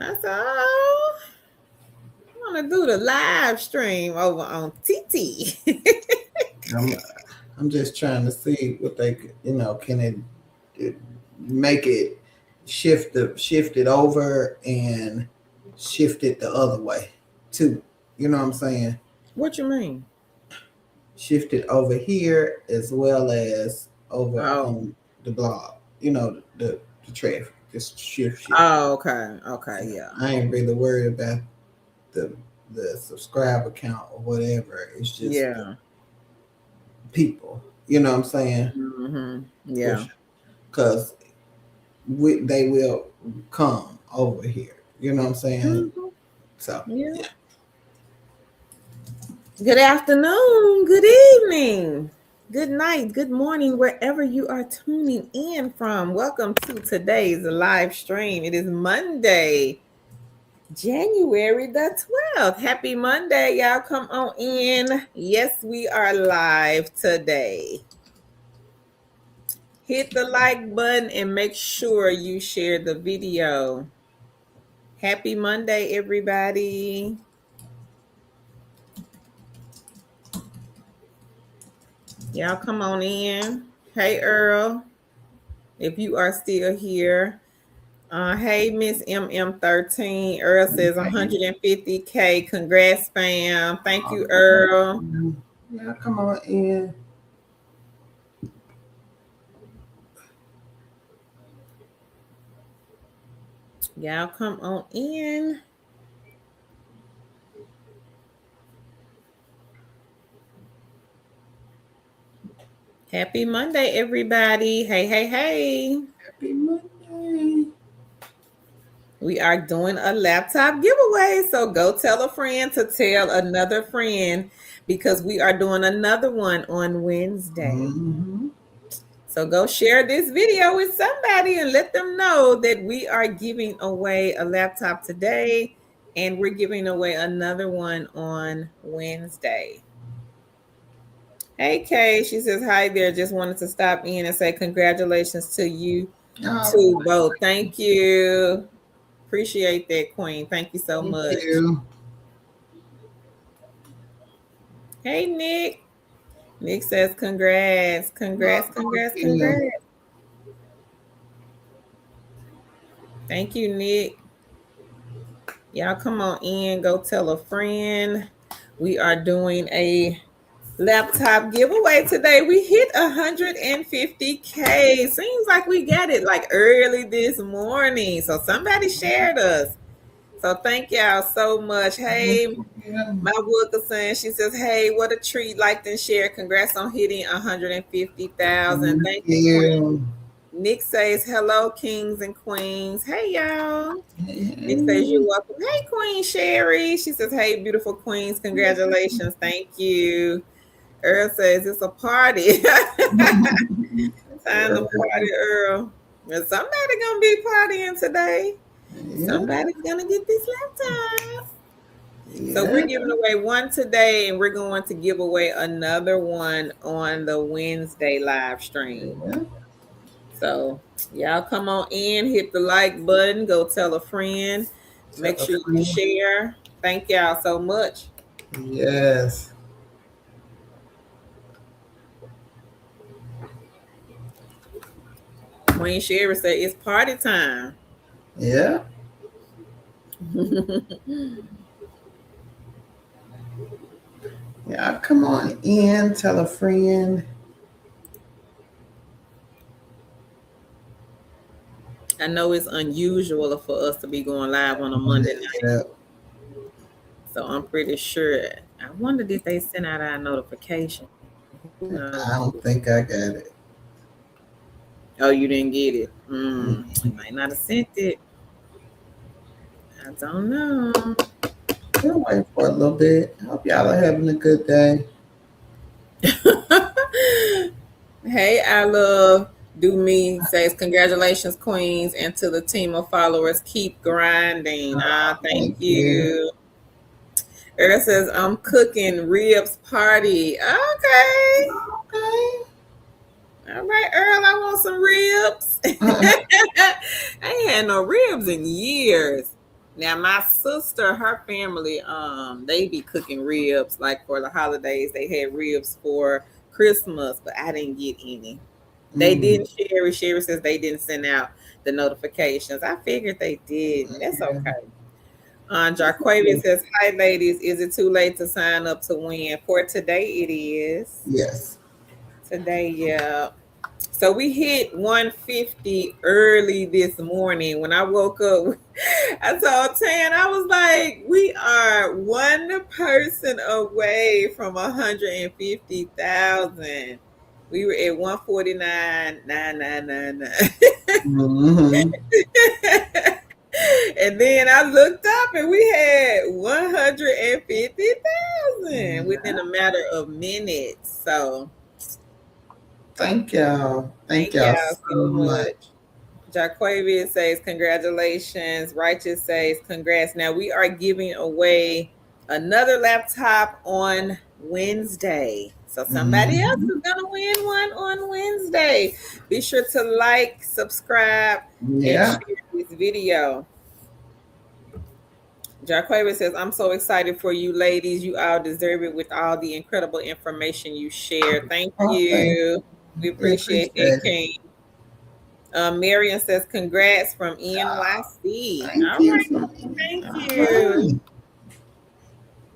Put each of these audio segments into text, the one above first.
I said, oh, I want to do the live stream over on TT. I'm I'm just trying to see what they can it make it shift it over and shift it the other way too. You know what I'm saying? What you mean? Shift it over here as well as over Oh, on the blog. The traffic. Just shift. oh, okay, yeah, I ain't really worried about the the subscriber count or whatever. It's just the yeah, people. You know what I'm saying? yeah. Because they will come over here. You know what I'm saying? Mm-hmm. So Yeah. yeah. Good afternoon, good evening, good night, good morning, wherever you are tuning in from. Welcome to today's live stream. It is Monday, January the 12th. Happy Monday, y'all. Come on in. Yes, we are live today. Hit the like button and make sure you share the video. Happy Monday, everybody. Y'all come on in. Hey, Earl, if you are still here. Hey, Miss MM13. Earl says 150K. Congrats, fam. Thank you, Earl. Yeah, come on in. Y'all come on in. Happy Monday, everybody. Hey, hey, hey. Happy Monday. We are doing a laptop giveaway. So go tell a friend to tell another friend because we are doing another one on Wednesday. Mm-hmm. So go share this video with somebody and let them know that we are giving away a laptop today and we're giving away another one on Wednesday. Hey Kay, she says hi there. Just wanted to stop in and say congratulations to you Oh, two both. Thank you. Appreciate that, Queen. Thank you so thank much. you. Hey Nick. Nick says congrats. Congrats, congrats, Yeah. congrats. Thank you, Nick. Y'all come on in, go tell a friend. We are doing a laptop giveaway today. We hit 150K. Seems like we got it like early this morning. So somebody shared us. So thank y'all so much. Hey, Yeah. my Wilkerson, she says, hey, what a treat. Like and share. Congrats on hitting 150,000. Thank Thank you, Queen. you. Nick says, hello, kings and queens. Hey, y'all. Nick says, Yeah. you're welcome. Hey, Queen Sherry. She says, hey, beautiful queens. Congratulations. Thank you. Earl says, it's a party. Time to party, Earl. And somebody going to be partying today. Yeah. Somebody's going to get this laptop. So Yeah. we're giving away one today, and we're going to give away another one on the Wednesday live stream. Yeah. So y'all come on in, hit the like button, go tell a friend, make Tell a sure you friend. share. Thank y'all so much. Yes. Queen Sherry said it's party time. Yeah. Yeah. Come on in. Tell a friend. I know it's unusual for us to be going live on a Monday night, Yeah. so I'm pretty sure. I wonder if they sent out our notification. Who knows? I don't think I got it. Oh, you didn't get it. Mm. You might not have sent it. I don't know. We'll wait for a little bit. Hope y'all are having a good day. Hey, I love Do Me says congratulations, Queens, and to the team of followers, keep grinding. Thank Thank you. you. Earl says I'm cooking ribs party. Okay. Okay. All right, Earl, I want some ribs. I ain't had no ribs in years. Now my sister, her family, they be cooking ribs like for the holidays. They had ribs for Christmas, but I didn't get any. They didn't. Sherry says they didn't send out the notifications. I figured they did. That's okay. Jarquavian says, "Hi, ladies. Is it too late to sign up to win? For today, it is. Yes. Today, yeah. So we hit 150 early this morning. When I woke up, I told Tan, I was like, we are one person away from 150,000. We were at 149,999. Mm-hmm. And then I looked up and we had 150,000 within a matter of minutes. So thank y'all. Thank y'all so much. Jaquavian says, congratulations. Righteous says, congrats. Now we are giving away another laptop on Wednesday. So somebody else is going to win one on Wednesday. Be sure to like, subscribe, and share this video. Jaquavian says, I'm so excited for you ladies. You all deserve it with all the incredible information you share. Thank you. We appreciate it, King. Marion says, congrats from NYC. Thank you.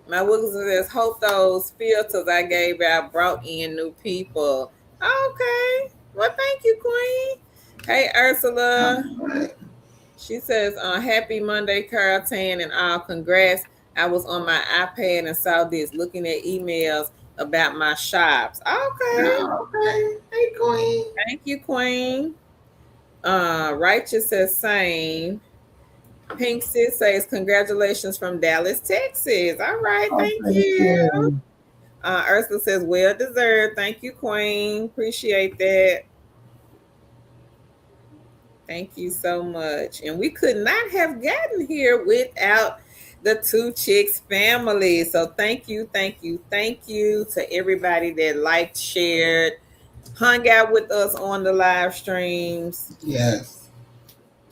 My Wilson says, hope those filters I gave out brought in new people. Okay. Well, thank you, Queen. Hey, Ursula. She says, happy Monday, Carol Tan, and all. Congrats. I was on my iPad and saw this, looking at emails about my shops. Okay. Hey, Queen. Thank you, Queen. Righteous says same. Pink Sis says congratulations from Dallas, Texas. All right, thank you. Ursula says well deserved. Thank you, Queen. Appreciate that. Thank you so much. And we could not have gotten here without the Two Chicks family. So thank you to everybody that liked, shared, hung out with us on the live streams. Yes.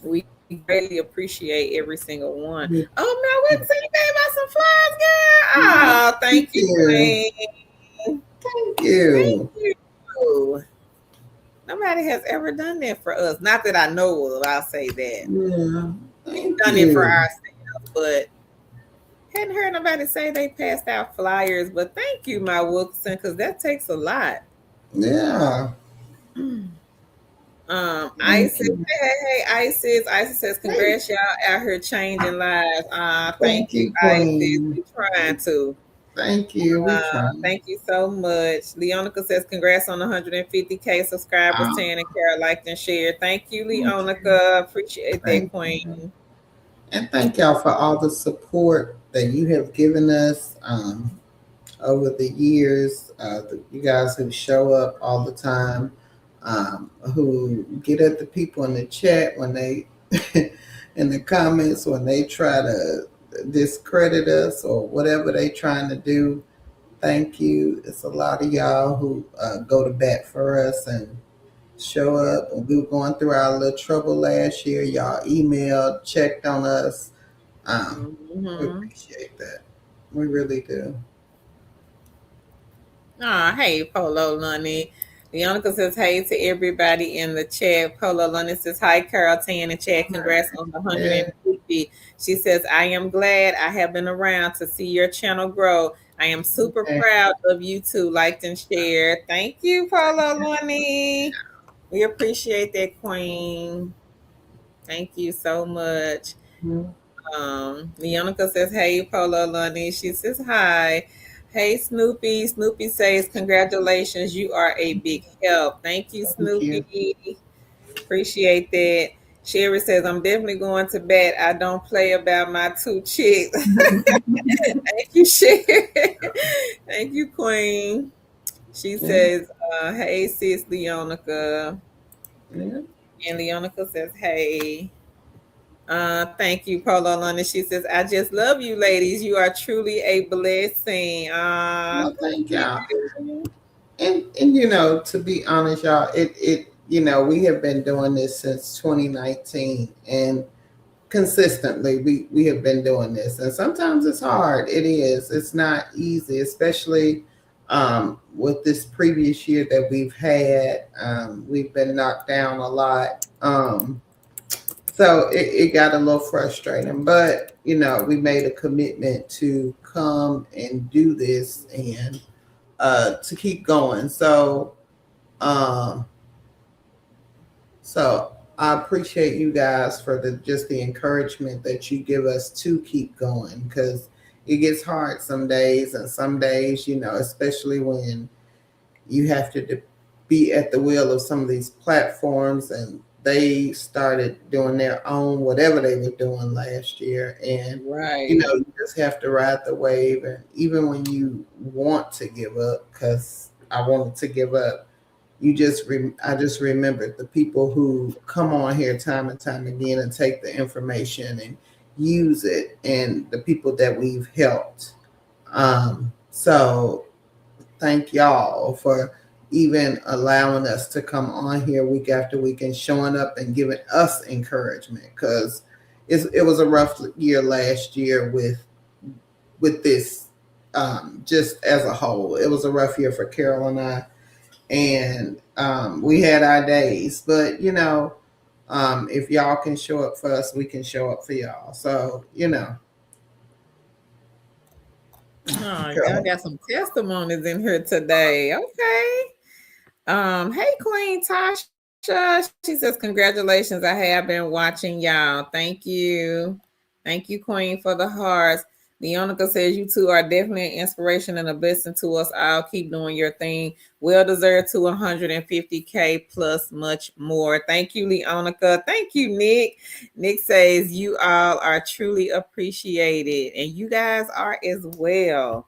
We greatly appreciate every single one. Oh, no, wait, so you gave us some flyers, girl. Oh, thank you, Queen. Thank you. Nobody has ever done that for us. Not that I know of, I'll say that. Yeah. We've done it for ourselves, but hadn't heard nobody say they passed out flyers. But thank you, my Wilson, because that takes a lot. Yeah. Isis, hey, Isis says, congrats, y'all out here changing lives. Thank you, Isis. We're trying to. Thank you. Thank you so much. Leonica says, congrats on 150K subscribers. Tan and Carol liked and shared. Thank you, Leonica. Appreciate that, Queen. And thank y'all for all the support that you have given us over the years. You guys who show up all the time, who get at the people in the chat when they, in the comments, when they try to discredit us or whatever they trying to do. Thank you. It's a lot of y'all who go to bat for us and show up. And we were going through our little trouble last year. Y'all emailed, checked on us. We appreciate that. We really do. Hey, Polo Lunny. Leonica says, hey to everybody in the chat. Polo Lunny says, hi, Carol Tan in chat. Congrats on the 150. She says, I am glad I have been around to see your channel grow. I am super proud of you two, liked and shared. Thank you, Polo Lunny. We appreciate that, Queen. Thank you so much. Leonica says, hey, Polo Lunny. She says, hi. Hey, Snoopy. Snoopy says, congratulations. You are a big help. Thank you, Snoopy. Appreciate that. Sherry says, I'm definitely going to bat. I don't play about my two chicks. Thank you, Sherry. Thank you, Queen. She says, hey, sis, Leonica. And Leonica says, hey. Thank you, Polo London. She says, I just love you, ladies. You are truly a blessing. Well, thank y'all. And you know, to be honest, y'all, it we have been doing this since 2019, and consistently. We have been doing this, and sometimes it's hard. It is. It's not easy, especially with this previous year that we've had. We've been knocked down a lot. So it got a little frustrating, but we made a commitment to come and do this and to keep going. Um, so I appreciate you guys for the encouragement that you give us to keep going, because it gets hard some days, and some days, especially when you have to be at the wheel of some of these platforms, and they started doing their own whatever they were doing last year, and Right. you just have to ride the wave. And even when you want to give up, because I wanted to give up, I just remembered the people who come on here time and time again and take the information and use it, and the people that we've helped. So thank y'all for even allowing us to come on here week after week and showing up and giving us encouragement, because it was a rough year last year with this, just as a whole. It was a rough year for Carol and I, and we had our days, but if y'all can show up for us, we can show up for y'all. So Oh, y'all got some testimonies in here today. Okay. Hey, Queen Tasha. She says, congratulations. I have been watching y'all. Thank you. Thank you, Queen, for the hearts. Leonica says, you two are definitely an inspiration and a blessing to us all. Keep doing your thing. Well deserved to 150K plus much more. Thank you, Leonica. Thank you, Nick. Nick says, you all are truly appreciated, and you guys are as well.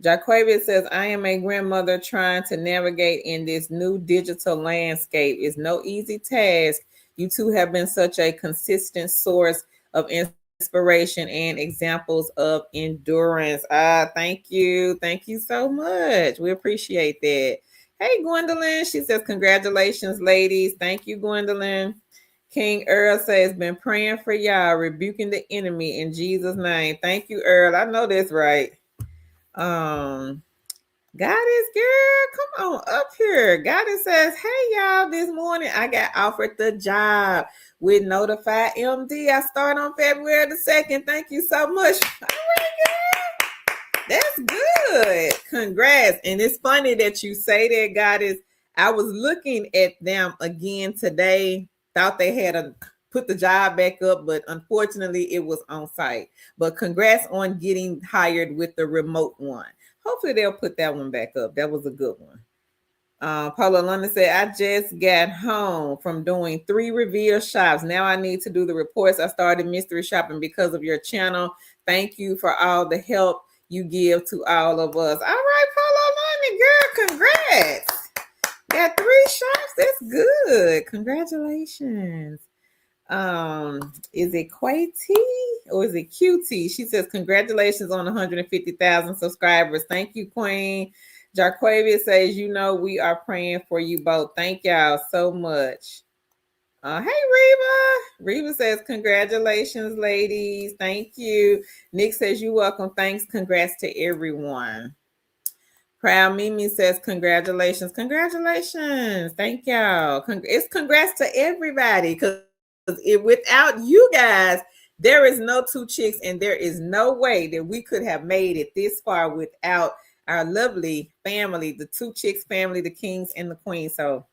Jaquavia says, I am a grandmother trying to navigate in this new digital landscape. It's no easy task. You two have been such a consistent source of inspiration and examples of endurance. Thank you. Thank you so much. We appreciate that. Hey, Gwendolyn. She says, congratulations, ladies. Thank you, Gwendolyn. King Earl says, been praying for y'all, rebuking the enemy in Jesus' name. Thank you, Earl. I know that's right. Goddess girl, come on up here. Goddess says, hey y'all, this morning I got offered the job with Notify MD. I start on February the 2nd. Thank you so much. All right, girl. That's good. Congrats. And it's funny that you say that, Goddess. I was looking at them again today. Thought they had put the job back up, but unfortunately it was on site. But congrats on getting hired with the remote one. Hopefully they'll put that one back up. That was a good one. Paula London said, I just got home from doing 3 reveal shops. Now I need to do the reports. I started mystery shopping because of your channel. Thank you for all the help you give to all of us. All right, Paula London, girl, congrats. Got 3 shops. That's good. Congratulations. Is it QT or is it QT? She says, congratulations on 150,000 subscribers. Thank you, Queen. Jarquavia says, we are praying for you both. Thank y'all so much. Hey, Reba. Reba says, congratulations, ladies. Thank you. Nick says, you're welcome. Thanks. Congrats to everyone. Proud Mimi says, congratulations. Congratulations. Thank y'all. It's congrats to everybody, because without you guys, there is no 2 Chicks, and there is no way that we could have made it this far without our lovely family, the 2 Chicks family, the kings and the queens. So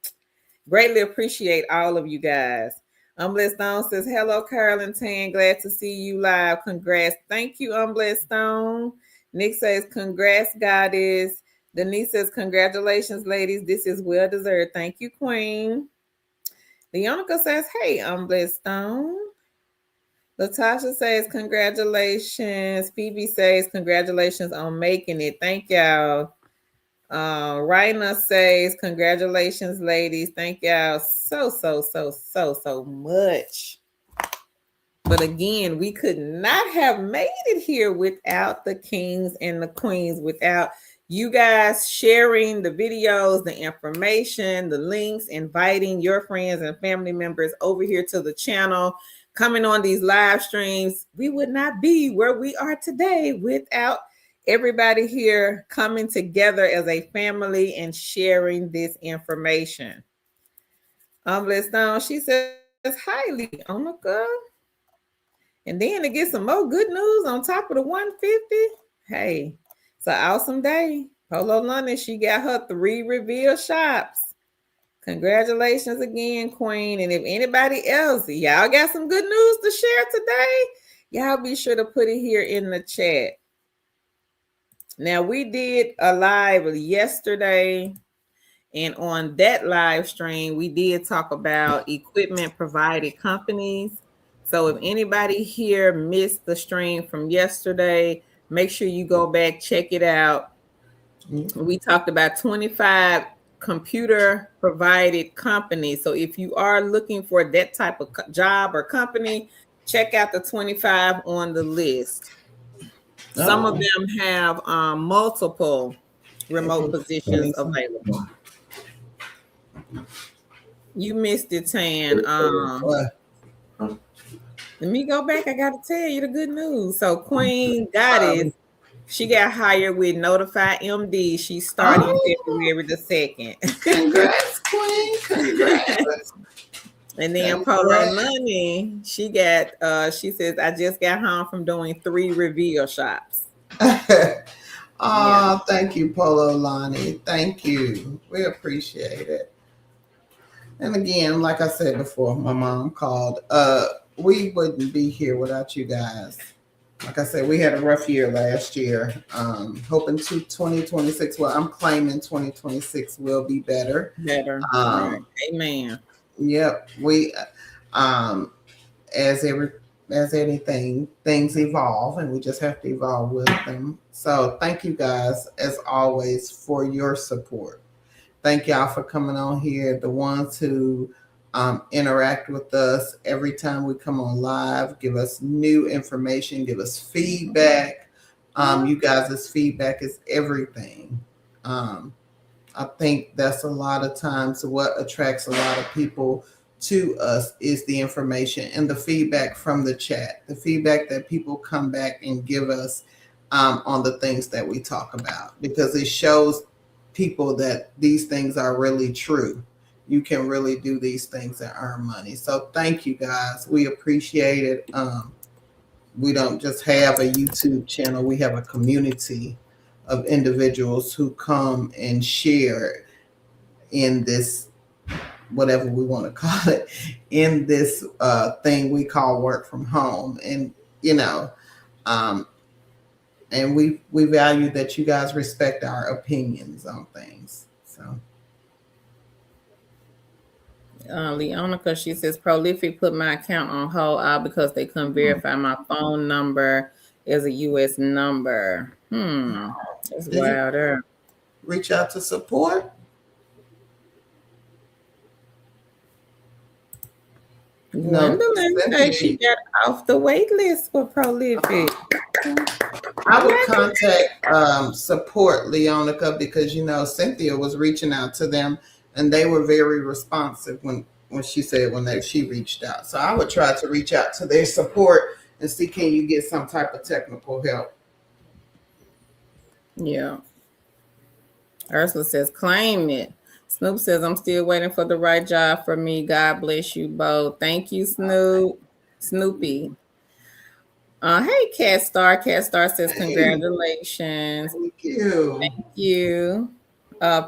greatly appreciate all of you guys. Umbless Stone says, hello, Carolyn Tan. Glad to see you live. Congrats. Thank you, Umbless Stone. Nick says, congrats, Goddess. Denise says, congratulations, ladies. This is well deserved. Thank you, Queen. Leonica says, hey, Umbless Stone. Latasha says, congratulations. Phoebe says, congratulations on making it. Thank y'all. Raina says, congratulations, ladies. Thank y'all so much. But again, we could not have made it here without the kings and the queens, without you guys sharing the videos, the information, the links, inviting your friends and family members over here to the channel. coming on these live streams, we would not be where we are today without everybody here coming together as a family and sharing this information. Let's down. She says, "Hi, Leonica." And then to get some more good news on top of the 150. Hey, it's an awesome day. Polo London, she got her 3 reveal shops. Congratulations again, Queen. And if anybody else, y'all got some good news to share today, y'all be sure to put it here in the chat. Now, we did a live yesterday, and on that live stream, we did talk about equipment provided companies. So if anybody here missed the stream from yesterday, make sure you go back, check it out. We talked about 25 computer provided companies. So if you are looking for that type of job or company, check out the 25 on the list. Some of them have multiple remote positions available. You missed it, Tan. Let me go back. I got to tell you the good news. So Queen Goddess, she got hired with Notify MD. She's starting February the 2nd. Congrats, Queen. Congrats. And then Polo Money, she got, she says, I just got home from doing 3 reveal shops. Thank you, Polo Lonnie. Thank you. We appreciate it. And again, like I said before, my mom called. We wouldn't be here without you guys. Like I said, we had a rough year last year. Hoping to 2026. Well, I'm claiming 2026 will be better. Right. Amen. Yep. We as anything, things evolve, and we just have to evolve with them. So thank you guys, as always, for your support. Thank y'all for coming on here. The ones who interact with us every time we come on live, give us new information, give us feedback. You guys' feedback is everything. I think that's a lot of times what attracts a lot of people to us is the information and the feedback from the chat, the feedback that people come back and give us on the things that we talk about, because it shows people that these things are really true. You can really do these things and earn money. So thank you guys. We appreciate it. We don't just have a YouTube channel. We have a community of individuals who come and share in this, whatever we want to call it, in this thing we call work from home. And, and we value that you guys respect our opinions on things. So. Leonica, she says, Prolific put my account on hold out because they couldn't verify my phone number as a U.S. number. That's wilder. Reach out to support. Gwendolyn said she got off the wait list for Prolific. I would contact support, Leonica, because Cynthia was reaching out to them and they were very responsive when she said she reached out. So I would try to reach out to their support and see, can you get some type of technical help? Yeah. Ursula says, claim it. Snoop says, I'm still waiting for the right job for me. God bless you both. Thank you, Snoopy. Hey, Cat Star. Cat Star says, congratulations. Thank you. Thank you.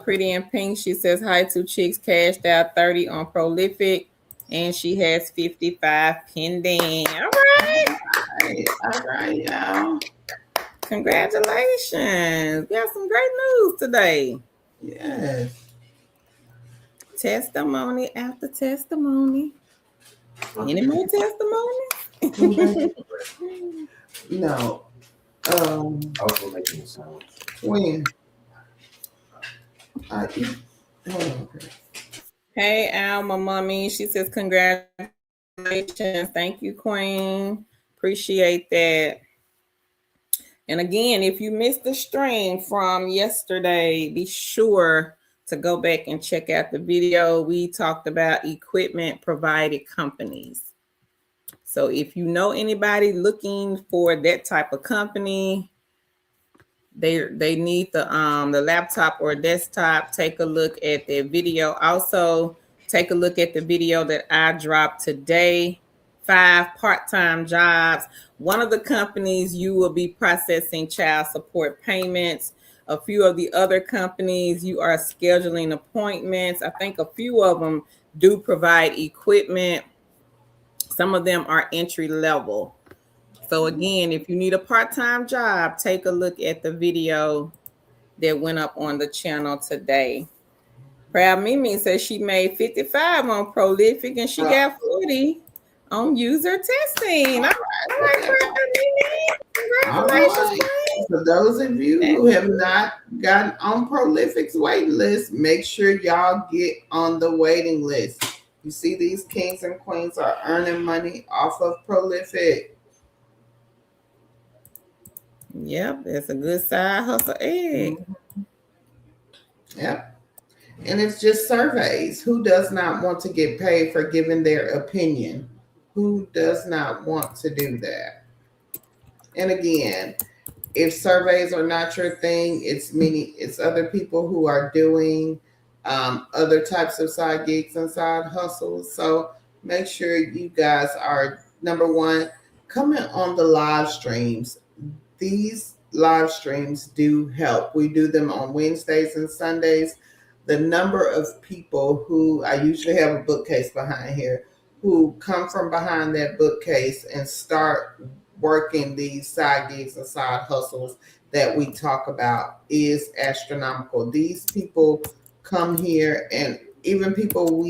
Pretty in Pink, she says, hi, 2 chicks cashed out 30 on Prolific, and she has 55 pending. All right. All right, y'all. Congratulations. We have some great news today. Yes. Testimony after testimony. Any more testimony? No. Also making a sound. When? Hey, Alma Mommy. She says, congratulations. Thank you, Queen. Appreciate that. And again, if you missed the stream from yesterday, be sure to go back and check out the video. We talked about equipment provided companies. So if you know anybody looking for that type of company, they need the laptop or desktop. Take a look at their video. Also, take a look at the video that I dropped today. 5 part-time jobs. One of the companies, you will be processing child support payments. A few of the other companies, you are scheduling appointments. I think a few of them do provide equipment. Some of them are entry level. So again, if you need a part-time job, take a look at the video that went up on the channel today. Proud Mimi says she made 55 on Prolific and she got 40 on user testing. All right, Proud Mimi. Congratulations. Right. For those of you who have not gotten on Prolific's waiting list, make sure y'all get on the waiting list. You see, these kings and queens are earning money off of Prolific. Yep, it's a good side hustle egg. Yep. And it's just surveys. Who does not want to get paid for giving their opinion? Who does not want to do that? And again, if surveys are not your thing, it's other people who are doing other types of side gigs and side hustles. So make sure you guys are, number one, comment on the live streams. These live streams do help. We do them on Wednesdays and Sundays. The number of people who, I usually have a bookcase behind here, who come from behind that bookcase and start working these side gigs and side hustles that we talk about is astronomical. These people come here, and even people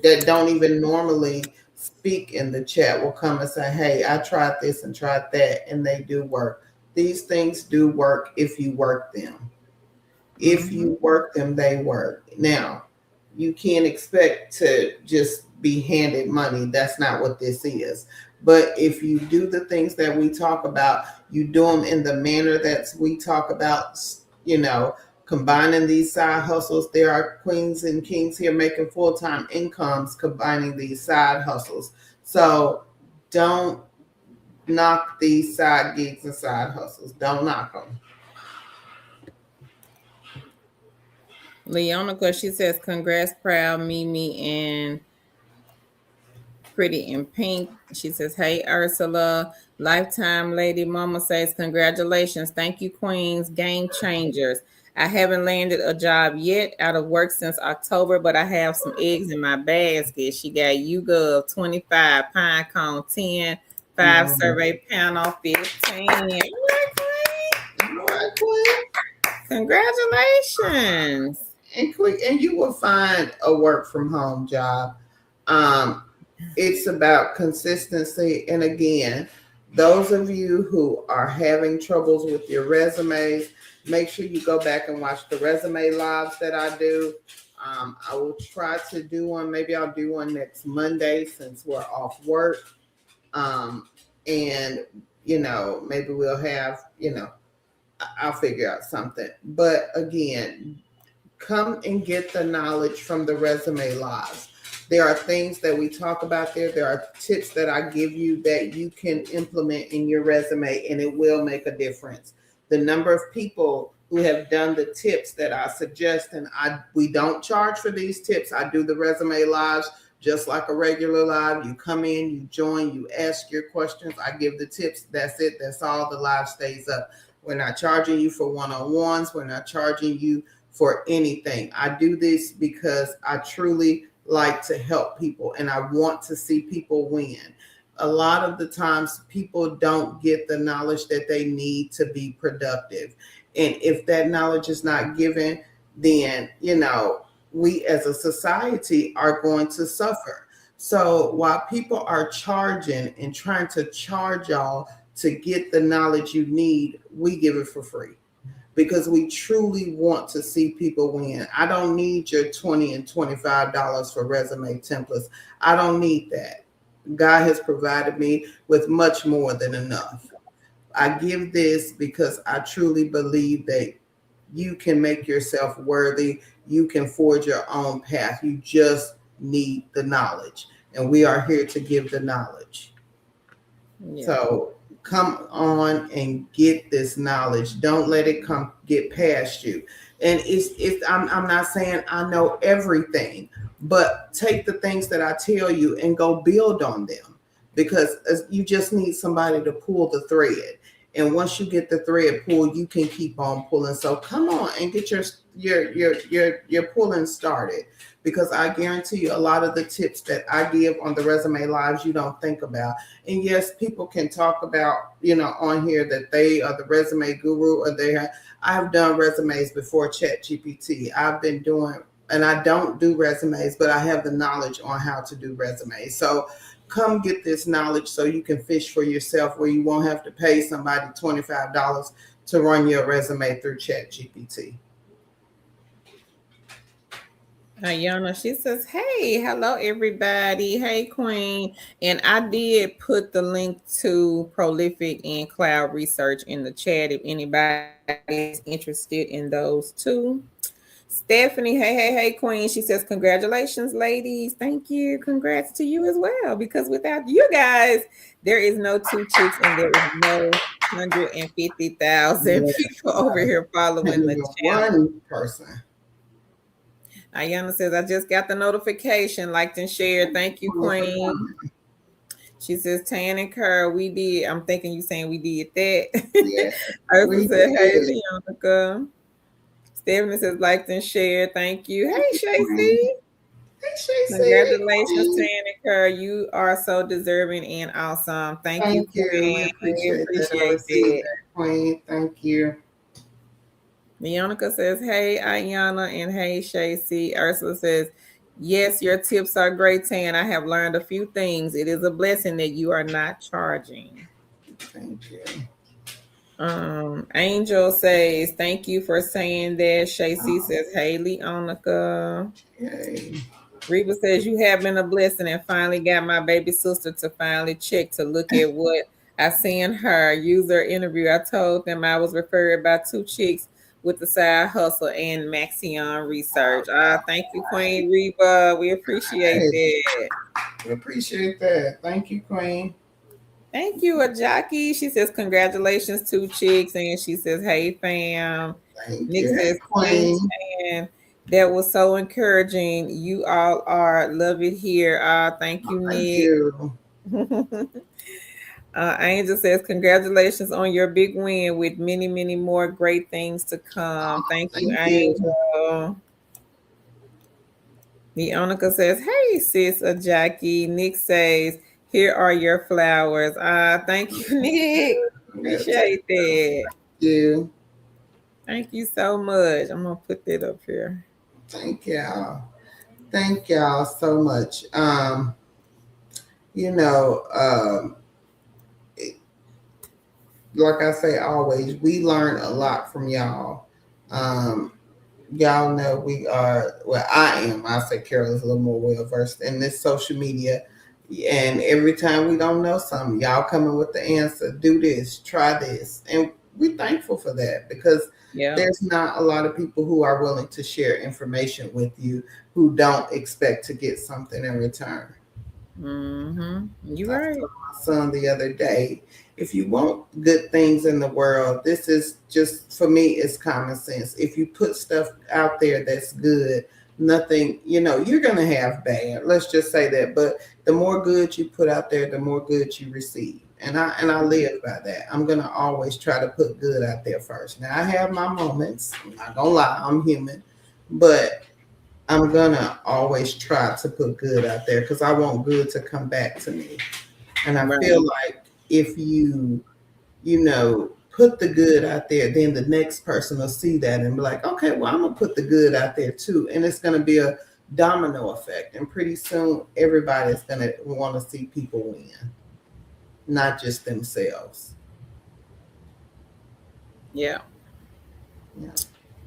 that don't even normally speak in the chat will come and say, hey, I tried this and tried that, and they do work. These things do work if you work them. If you work them, they work. Now, you can't expect to just be handed money. That's not what this is. But if you do the things that we talk about, you do them in the manner that we talk about, combining these side hustles. There are queens and kings here making full-time incomes combining these side hustles. So don't knock these side gigs and side hustles. Don't knock them. Leona, because she says, congrats, Proud Mimi and Pretty in Pink. She says, hey, Ursula. Lifetime Lady Mama says, congratulations. Thank you, Queens. Game changers. I haven't landed a job yet, out of work since October, but I have some eggs in my basket. She got YouGov 25, Pinecone 10, 5 survey panel 15. All right, Queen. Congratulations. And you will find a work from home job. It's about consistency. And again, those of you who are having troubles with your resumes, make sure you go back and watch the resume lives that I do. I will try to do one. Maybe I'll do one next Monday since we're off work. And, maybe we'll have, I'll figure out something. But again, come and get the knowledge from the resume lives. There are things that we talk about there. There are tips that I give you that you can implement in your resume, and it will make a difference. The number of people who have done the tips that I suggest, and we don't charge for these tips. I do the resume lives just like a regular live. You come in, you join, you ask your questions. I give the tips. That's it. That's all. The live stays up. We're not charging you for one-on-ones. We're not charging you for anything. I do this because I truly like to help people, and I want to see people win. A lot of the times people don't get the knowledge that they need to be productive. And if that knowledge is not given, then, we as a society are going to suffer. So while people are charging and trying to charge y'all to get the knowledge you need, we give it for free, because we truly want to see people win. I don't need your $20 and $25 for resume templates. I don't need that. God has provided me with much more than enough. I give this because I truly believe that you can make yourself worthy. You can forge your own path. You just need the knowledge. And we are here to give the knowledge. Yeah. So come on and get this knowledge. Don't let it come get past you. And I'm not saying I know everything, but take the things that I tell you and go build on them, because you just need somebody to pull the thread. And once you get the thread pulled, you can keep on pulling. So come on and get your pulling started, because I guarantee you a lot of the tips that I give on the Resume Lives you don't think about. And yes, people can talk about, on here that they are the resume guru, or I've done resumes before ChatGPT. I've been doing, and I don't do resumes, but I have the knowledge on how to do resumes. So come get this knowledge so you can fish for yourself, where you won't have to pay somebody $25 to run your resume through ChatGPT. Ayana, she says, hey, hello, everybody. Hey, Queen. And I did put the link to Prolific and Cloud Research in the chat if anybody is interested in those two. Stephanie, hey, Queen. She says, congratulations, ladies. Thank you. Congrats to you as well, because without you guys, there is no 2 chicks and there is no 150,000 people over here following the channel. One person. Ayana says, I just got the notification, liked and shared. Thank you, Queen. She says, Tan and Kerr, we did. I'm thinking you saying we did that. Yeah. Ursa said, hey, Leonica. Stephanie says, liked and shared. Thank you. Hey, Shacey. Hey, Shacey. Congratulations, Tan and Kerr. You are so deserving and awesome. Thank you, Queen. We appreciate that, Queen. Thank you. Leonica says, hey, Ayana, and hey, Shacey. Ursula says, yes, your tips are great, Tan. I have learned a few things. It is a blessing that you are not charging. Thank you. Angel says, thank you for saying that. Shacey says, hey, Leonica. Yay. Reba says, you have been a blessing and finally got my baby sister to finally check to look at what I seen her user interview. I told them I was referred by 2 chicks with the side hustle and Maxion research. Thank you, Queen Reba. We appreciate that. We appreciate that. Thank you, Queen. Thank you, Ajaki. She says, congratulations, 2 chicks. And she says, hey, fam. Thank Nick you. says, Queen. And that was so encouraging. You all are. Love it here. Thank you, Nick. Thank you. Angel says, congratulations on your big win with many, many more great things to come. Thank you, Angel. Leonica says, hey, sis, Jackie. Nick says, here are your flowers. Thank you, Nick. Appreciate that. Yeah. Thank you so much. I'm going to put that up here. Thank y'all. Thank y'all so much. Like I say always, we learn a lot from y'all. Y'all know we are, well, I am. I say Carol is a little more well versed in this social media. And every time we don't know something, y'all coming with the answer. Do this, try this. And we're thankful for that, because there's not a lot of people who are willing to share information with you who don't expect to get something in return. You're right. I told my son the other day, if you want good things in the world, this is just, for me, it's common sense. If you put stuff out there that's good, nothing, you're going to have bad. Let's just say that. But the more good you put out there, the more good you receive. And I live by that. I'm going to always try to put good out there first. Now, I have my moments. I'm not going to lie. I'm human. But I'm going to always try to put good out there, because I want good to come back to me. And I feel like if you, put the good out there, then the next person will see that and be like, okay, well, I'm going to put the good out there too. And it's going to be a domino effect. And pretty soon, everybody's going to want to see people win, not just themselves. Yeah.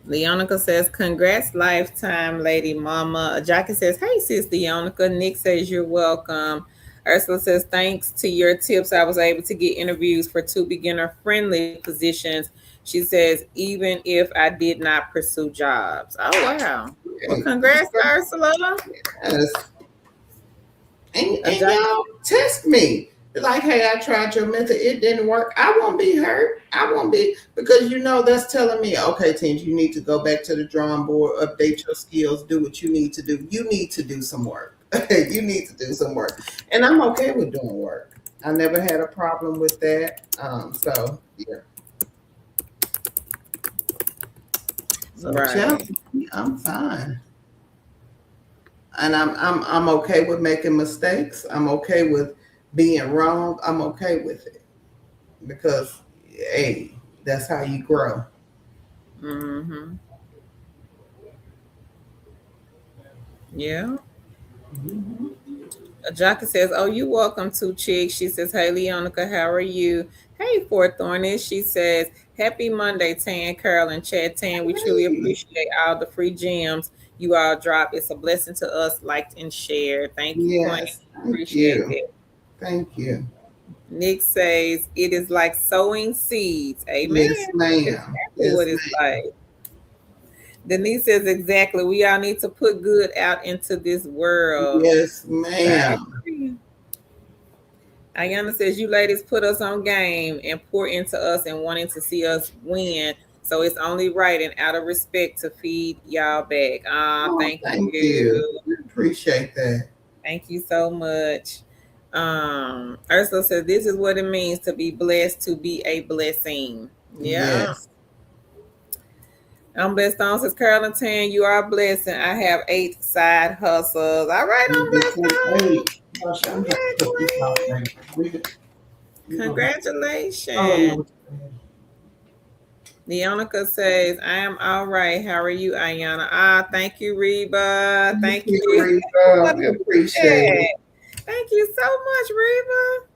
Leonica says, congrats, lifetime, lady mama. Jackie says, hey, sis Leonica. Nick says, you're welcome. Ursula says, thanks to your tips, I was able to get interviews for 2 beginner-friendly positions. She says, even if I did not pursue jobs. Oh, wow. Well, congrats, Ursula. Yes. And y'all test me. like, hey, I tried your method, it didn't work. I won't be hurt. I won't be, because that's telling me, okay, teens, you need to go back to the drawing board, update your skills, do what you need to do. You need to do some work. You need to do some work. And I'm okay with doing work. I never had a problem with that. So yeah. So Right. I'm fine. And I'm okay with making mistakes. I'm okay with being wrong. I'm okay with it. Because hey, that's how you grow. Mm-hmm. Yeah. Mhm. Jaka says, "Oh, you welcome to Chick." She says, "Hey, Leonica, how are you?" Hey, Fort Thornish. She says, "Happy Monday, Tan, Carol, and Chad Tan. We truly Hey, appreciate all the free gems you all drop. It's a blessing to us, liked and shared. Thank you, Queen. yes, thank Appreciate you. it." Thank you. Nick says, "It is like sowing seeds." Yes, Amen. ma'am. Exactly Yes, what it's ma'am. like. Denise says, "Exactly. We all need to put good out into this world." Yes, I ma'am. agree. Ayana says, "You ladies put us on game and pour into us and wanting to see us win. So it's only right and out of respect to feed y'all back." Oh, Thank thank you. you. We appreciate that. Thank you so much. Ursula says, "This is what it means to be blessed, to be a blessing." Yeah. Yes. I'm blessed on says, "Carolyn Tan, you are a blessing. I have 8 side hustles." All right, I'm blessed on. Hey, gosh, Go I'm gonna ahead, put this out Queen. there. Read it. You know, oh, Congratulations. no. Leonica says, "I am all right. How are you, Ayana?" Thank you, Reba. Thank Thank you, you. Rita. We appreciate it. Thank you so much, Reba.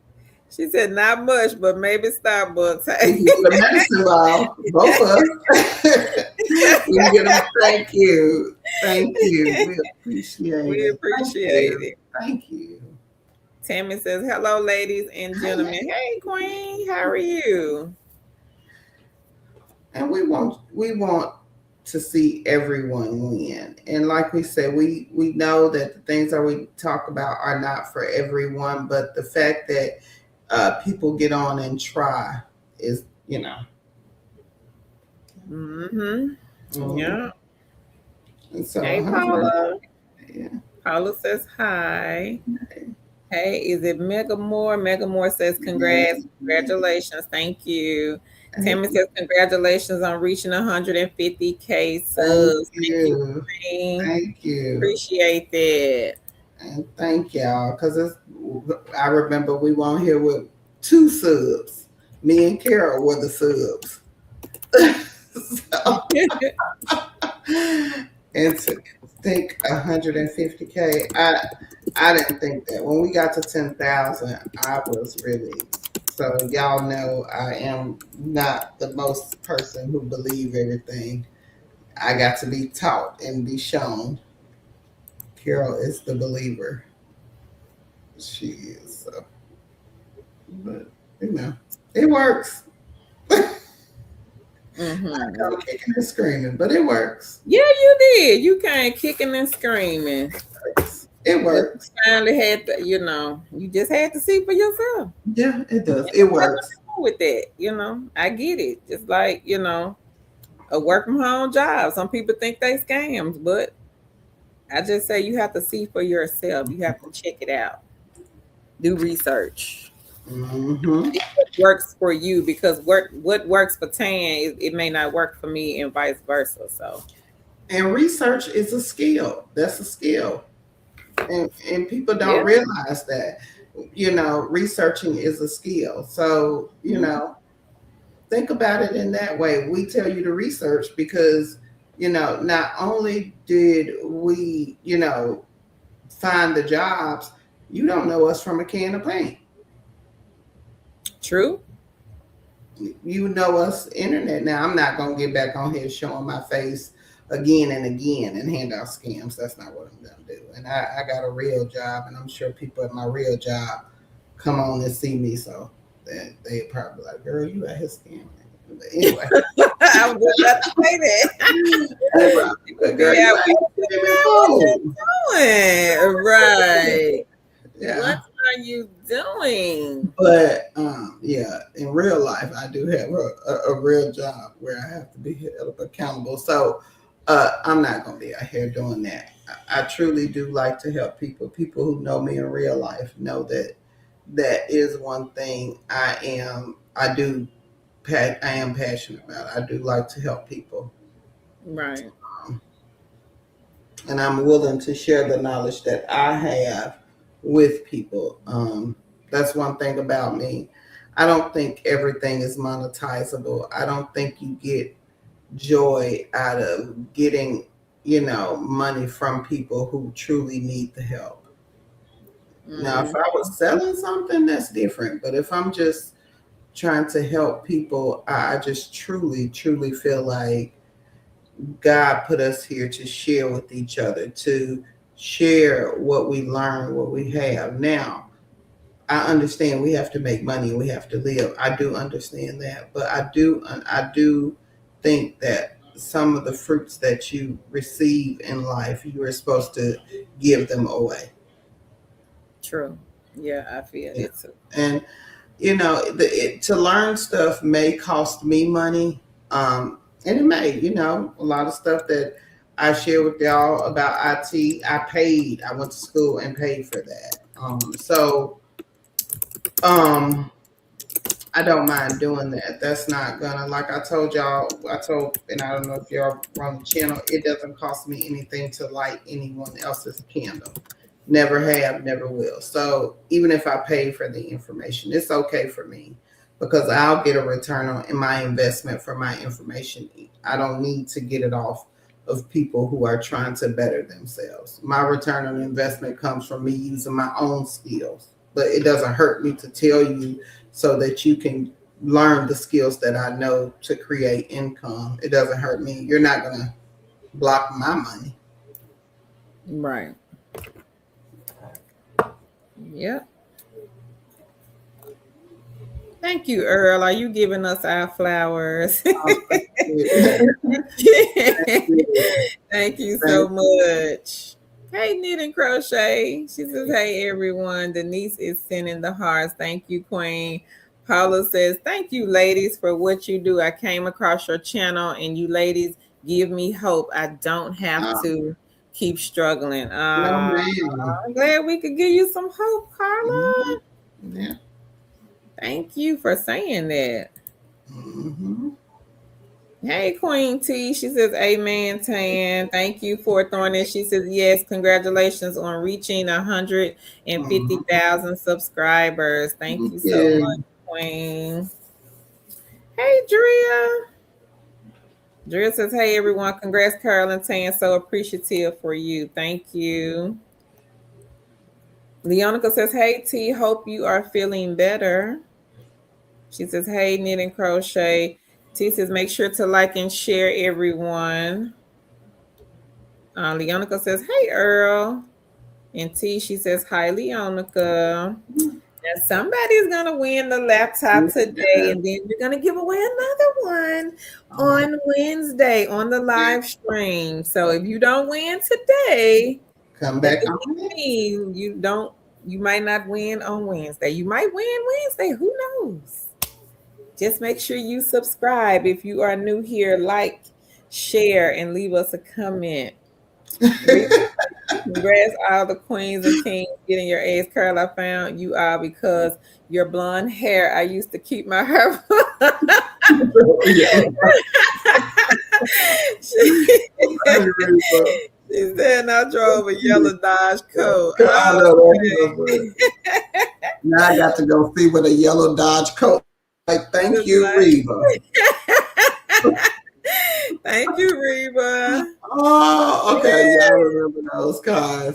She said, "Not much, but maybe Starbucks." We can get a medicine ball, both of us. We can get them. Thank you. Thank you. We appreciate We it. Thank appreciate you. it. Thank you. Tammy says, "Hello, ladies and gentlemen." Hey, Hey, Queen. How are you? and we want to see everyone win. And like we said, we know that the things that we talk about are not for everyone, but the fact that people get on and try is, Mm-hmm. mhm. Yeah. And so Hey, 100, Paula. yeah. Paula says hi. Hey, is it Megamore? Megamore says, Hey, Congratulations. Thank you. hey, Tammy says, "Congratulations on reaching 150K thank subs." Thank you, you. Queen. Thank you. Appreciate that. And thank y'all. Because I remember we were on here with 2 subs. Me and Carol were the subs. So, and to think 150K, I didn't think that. When we got to 10,000, I was really, so y'all know I am not the most person who believe everything. I got to be taught and be shown. Carol is the believer. She is. So, but it works. Mm-hmm. I'm kicking and screaming, but it works. Yeah, you did. You came kicking and screaming. It But works. you finally had to, you just had to see for yourself. Yeah, it does. And It there's nothing works. wrong with that. I get it. Just like, a work from home job. Some people think they scams, but I just say you have to see for yourself. You have to check it out. Do research. Hmm. See what works for you because what works for Tan, it may not work for me and vice versa. So And research is a skill. That's a skill. And people don't yeah. realize that. Researching is a skill. So, think about it in that way. We tell you to research because, not only did we, find the jobs, you don't know us from a can of paint. True. You know us internet. Now I'm not gonna get back on here showing my face again and again and hand out scams. That's not what I'm gonna do. And I got a real job, and I'm sure people at my real job come on and see me, so they probably like, "Girl, you out here scamming." But anyway, I was just about to say that. they probably like, "Girl, Yeah, you out here scamming what food." you doing? Right. Yeah. What are you doing? But yeah, in real life, I do have a real job where I have to be held accountable. So I'm not going to be out here doing that. I truly do like to help people. People who know me in real life know that that is one thing I am passionate about. I do like to help people. Right. And I'm willing to share the knowledge that I have with people. That's one thing about me. I don't think everything is monetizable. I don't think you get joy out of getting, money from people who truly need the help. Now, if I was selling something, that's different. But if I'm just trying to help people, I just truly, truly feel like God put us here to share with each other, to share what we learn, what we have. Now, I understand we have to make money, we have to live. I do understand that, but I do think that some of the fruits that you receive in life, you are supposed to give them away. True. Yeah, I feel Yeah. it too. And to learn stuff may cost me money, and it may, a lot of stuff that I share with y'all about IT. I went to school and paid for that. Um, I don't mind doing that. That's not gonna, like I told y'all, and I don't know if y'all run the channel, it doesn't cost me anything to light anyone else's candle. Never have, never will. So even if I pay for the information, it's okay for me because I'll get a return on in my investment for my information. I don't need to get it off of people who are trying to better themselves. My return on investment comes from me using my own skills, but it doesn't hurt me to tell you so that you can learn the skills that I know to create income. It doesn't hurt me. You're not going to block my money. Right. Yep. Thank you, Earl. Are you giving us our flowers? Thank you so much. Hey, Knit and Crochet. She says, hey, everyone. Denise is sending the hearts. Thank you, Queen. Paula says, thank you, ladies, for what you do. I came across your channel, and you ladies give me hope. I don't have to keep struggling. No, I'm glad we could give you some hope, Carla. Yeah. Thank you for saying that. Mm-hmm. Hey, Queen T. She says, amen, Tan. Thank you for throwing it. She says, yes, congratulations on reaching 150,000 subscribers. Thank you so much, Queen. Hey, Drea. Drea says, hey, everyone. Congrats, Carol and Tan. So appreciative for you. Thank you. Leonica says, hey, T. Hope you are feeling better. She says, hey, Knit and Crochet. T says, make sure to like and share, everyone. Leonica says, hey, Earl. And T, she says, hi, Leonica. Now, somebody's going to win the laptop today, and then we're going to give away another one on Wednesday on the live stream. So if you don't win today, come back on. You might not win on Wednesday. You might win Wednesday. Who knows? Just make sure you subscribe. If you are new here, like, share, and leave us a comment. Congrats, all the queens and kings getting your A's. Carl, I found you all because your blonde hair. I used to keep my hair. She said, I drove a yellow Dodge Coat. Now I got to go see with a yellow Dodge Coat. Like, thank you, Reba. Thank you, Reba. Oh, okay. Yeah, I remember those cars.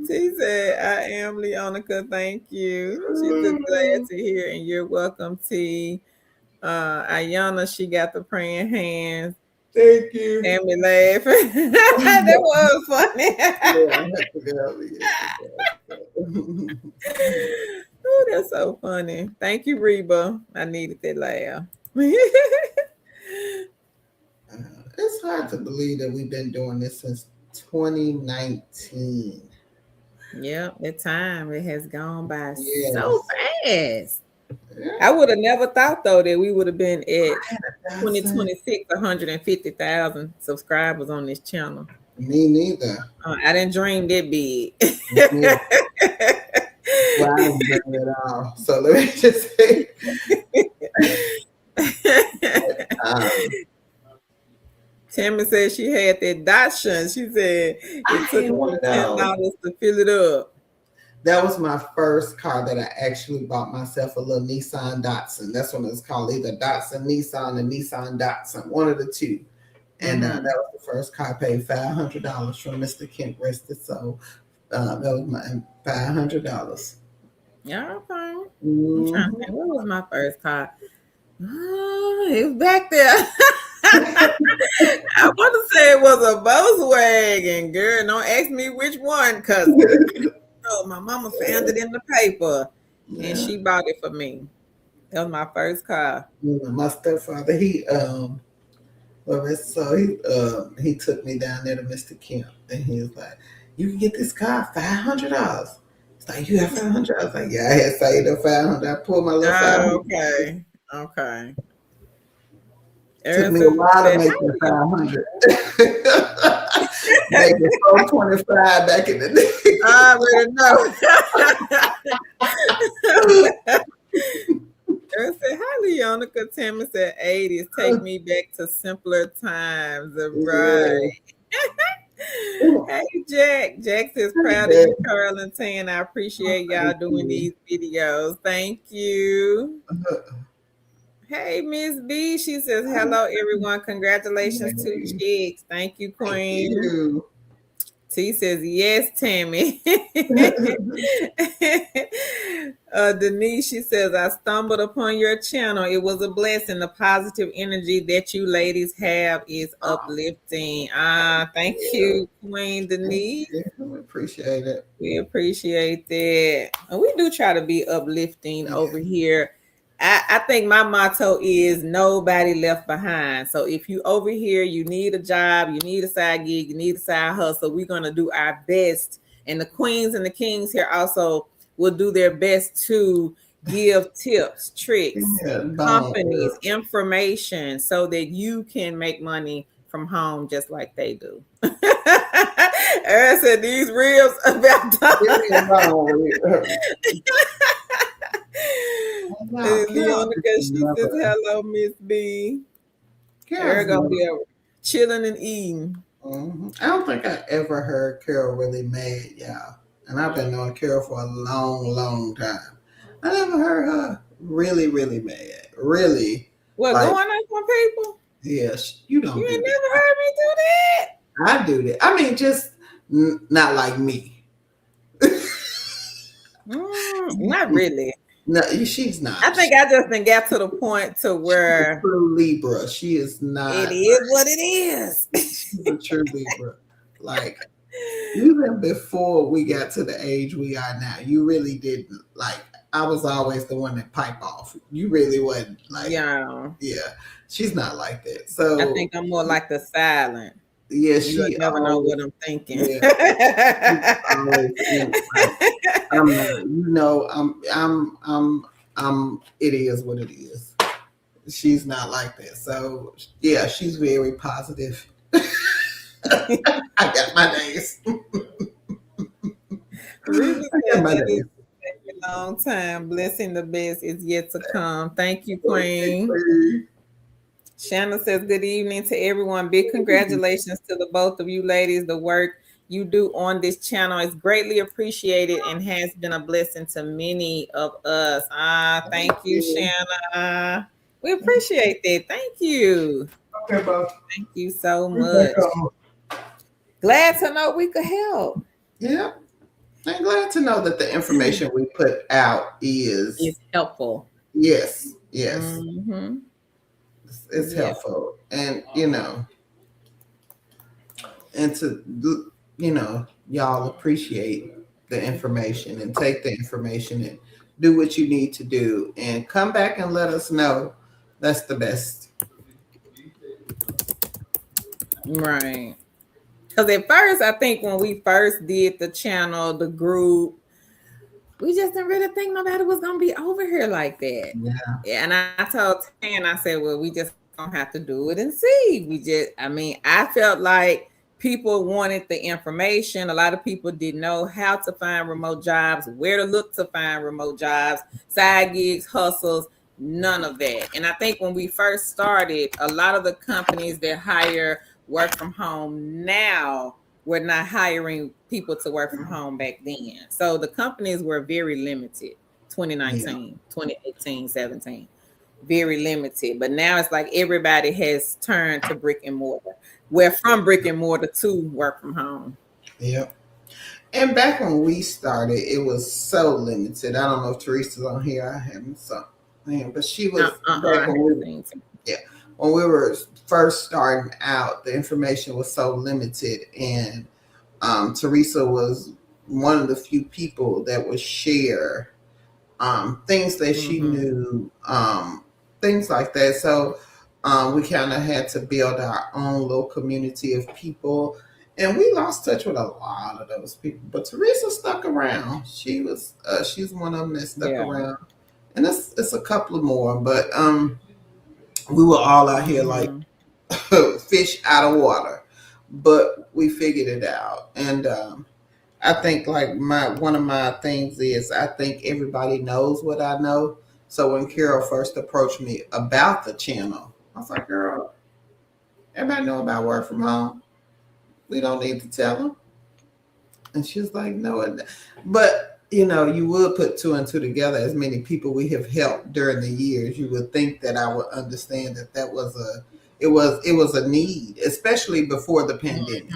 She said, I am Leonica. Thank you. She's glad to hear, and you're welcome, T. Ayana, she got the praying hands. Thank you. And me laughing. That was funny. Oh, that's so funny. Thank you, Reba. I needed that laugh. It's hard to believe that we've been doing this since 2019. Yep, the time it has gone by so Yes. fast. Yeah. I would have never thought though that we would have been at That's it. 2026 150,000 subscribers on this channel. Me neither. I didn't dream that big. Me Well, I didn't bring it all. So let me just say, Tammy said she had that Datsun. She said it took one of $10 to fill it up. that was my first car that I actually bought myself, a little Nissan Datsun. That's what it's called, either Datsun Nissan or Nissan Datsun, one of the two. And that was the first car. I paid $500 from Mr. Kent Rested. So that was my $500. Yeah, okay. I'm trying to think, what was my first car? Oh, it was back there. I want to say it was a Volkswagen, girl. Don't ask me which one, because my mama found it in the paper and she bought it for me. That was my first car. My stepfather, he took me down there to Mr. Kemp, and he was like, "You can get this car $500." It's like, "You have $500?" I was like, "Yeah, I had saved the $500." I pulled my little $500. Okay. Took me a while to make the $500. Make it $425 back in the day. I already know. Earl said, "Hi, Leonica." Tammy said, "80s take me back to simpler times." Right. Hey, Jack. Jack says, "Proud of you, Carl and Tan. I appreciate y'all doing these videos. Thank you." Hey, Miss B. She says, "Hello, everyone. Congratulations to Chicks." Thank you, Queen. Thank you. T says, "Yes, Tammy." Denise, she says, "I stumbled upon your channel. It was a blessing. The positive energy that you ladies have is uplifting." Thank you, Queen Denise. We appreciate it. We appreciate that. And we do try to be uplifting over here. I think my motto is nobody left behind. So if you over here, you need a job, you need a side gig, you need a side hustle, we're going to do our best. And the queens and the kings here also will do their best to give tips, tricks, companies, information so that you can make money from home just like they do. Erin said these ribs about Leonica, she says, "Hello, Miss B." Carol gonna be chilling and eating. I don't think I ever heard Carol really mad, y'all. And I've been knowing Carol for a long, long time. I never heard her really, really mad. Really. What, like, going on for people? Yes, you don't. You ain't never heard me do that. I do that. I mean, just not like me. Not really. No, she's not. I think I just got to the point to where she's a true Libra. She is not. It is what it is. She's a true Libra. Like, even before we got to the age we are now, you really didn't like. I was always the one that pipe off. You really wasn't like. Yeah. She's not like that. So I think I'm more like the silent. Yeah, you never know what I'm thinking. Yeah. It is what it is. She's not like that. So yeah, she's very positive. I got my days. A long time. Blessing the best is yet to come. Thank you, Queen. Shanna says, "Good evening to everyone. Big congratulations to the both of you ladies. The work you do on this channel is greatly appreciated and has been a blessing to many of us." Thank you, Shanna. We appreciate that. Thank you. Okay, bro. Thank you so much. Glad to know we could help. Yeah. I'm glad to know that the information we put out is helpful. Yes. Mm-hmm. It's helpful. And, and to, y'all appreciate the information and take the information and do what you need to do and come back and let us know. That's the best. Right. Because at first, I think when we first did the channel, the group, we just didn't really think nobody was gonna be over here like that. Yeah. And I told Tan, I said, well, we just gonna have to do it and see. I felt like people wanted the information. A lot of people didn't know how to find remote jobs, where to look to find remote jobs, side gigs, hustles, none of that. And I think when we first started, a lot of the companies that hire work from home now were not hiring people to work from home back then. So the companies were very limited. 2019, 2018, 17. Very limited. But now it's like everybody has turned to brick and mortar. We're from brick and mortar to work from home. Yep. And back when we started, it was so limited. I don't know if Teresa's on here. I haven't saw, but she was back when we were first starting out. The information was so limited, and Teresa was one of the few people that would share things that she knew, things like that. So we kind of had to build our own little community of people, and we lost touch with a lot of those people. But Teresa stuck around. She's one of them that stuck around, and it's a couple of more. But we were all out here like fish out of water, but we figured it out. And I think like one of my things is I think everybody knows what I know. So when Carol first approached me about the channel, I was like, girl, everybody know about work from home. We don't need to tell them. And she was like, no. But, you would put two and two together. As many people we have helped during the years, you would think that I would understand that was it was a need, especially before the pandemic.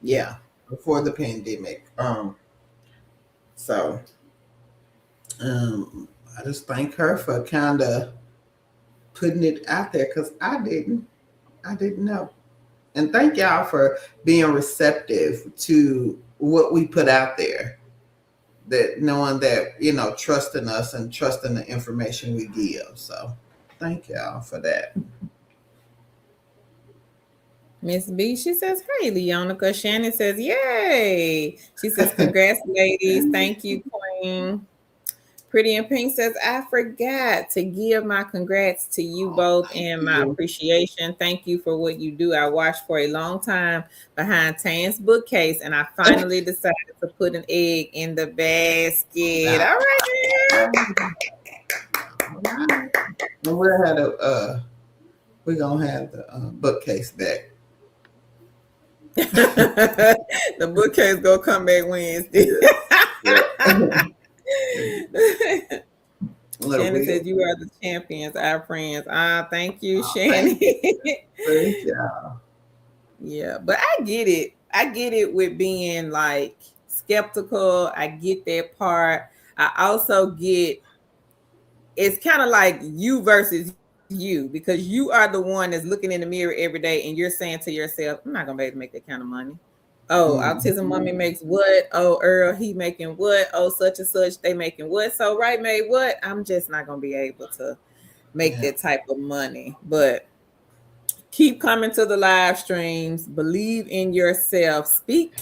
Yeah, before the pandemic. So I just thank her for kind of putting it out there, because I didn't know. And thank y'all for being receptive to what we put out there. That knowing that, trusting us and trusting the information we give. So thank y'all for that. Miss B, she says, hey, Leonica. Shannon says, yay. She says, congrats, ladies. Thank you, Queen. Pretty in Pink says, I forgot to give my congrats to you both and my appreciation. Thank you for what you do. I watched for a long time behind Tan's bookcase, and I finally decided to put an egg in the basket. All right. And we're gonna have the bookcase back. The bookcase gonna come back Wednesday. Shannon says you are the champions, our friends. Thank you, Shannon. Thank y'all. Yeah, but I get it. I get it with being like skeptical. I get that part. I also get it's kind of like you versus you, because you are the one that's looking in the mirror every day and you're saying to yourself, I'm not gonna be able to make that kind of money. Oh, Autism Mommy makes what? Oh, Earl, he making what? Oh, such and such, they making what? So Right made what? I'm just not going to be able to make that type of money. But keep coming to the live streams. Believe in yourself. Speak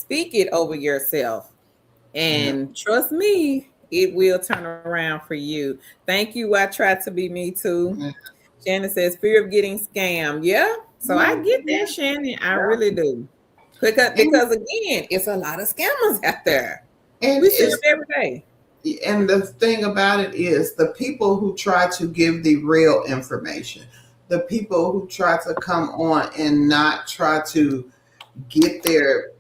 it over yourself. And trust me, it will turn around for you. Thank you. I try to be me too. Shannon says, fear of getting scammed. Yeah. So I get that, Shannon. I really do. Because again, it's a lot of scammers out there. And we see them every day. And the thing about it is the people who try to give the real information, the people who try to come on and not try to get their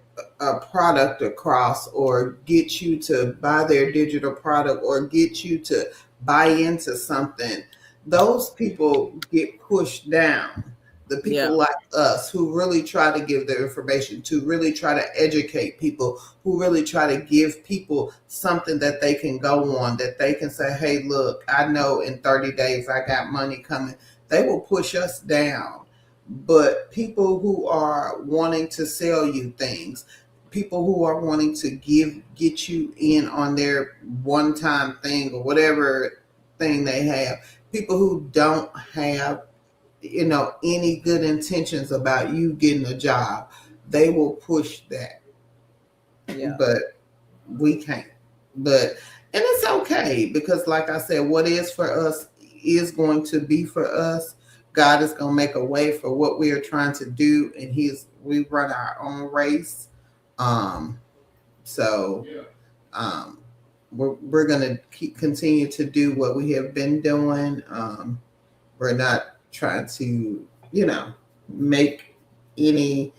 product across or get you to buy their digital product or get you to buy into something, those people get pushed down. The people like us who really try to give their information, to really try to educate people, who really try to give people something that they can go on, that they can say, hey, look, I know in 30 days I got money coming. They will push us down. But people who are wanting to sell you things, people who are wanting to get you in on their one-time thing or whatever thing they have, people who don't have any good intentions about you getting a job, they will push that. Yeah. But we can't. But and it's okay, because like I said, what is for us is going to be for us. God is going to make a way for what we are trying to do, and we run our own race. So we're going to continue to do what we have been doing. We're not trying to, make any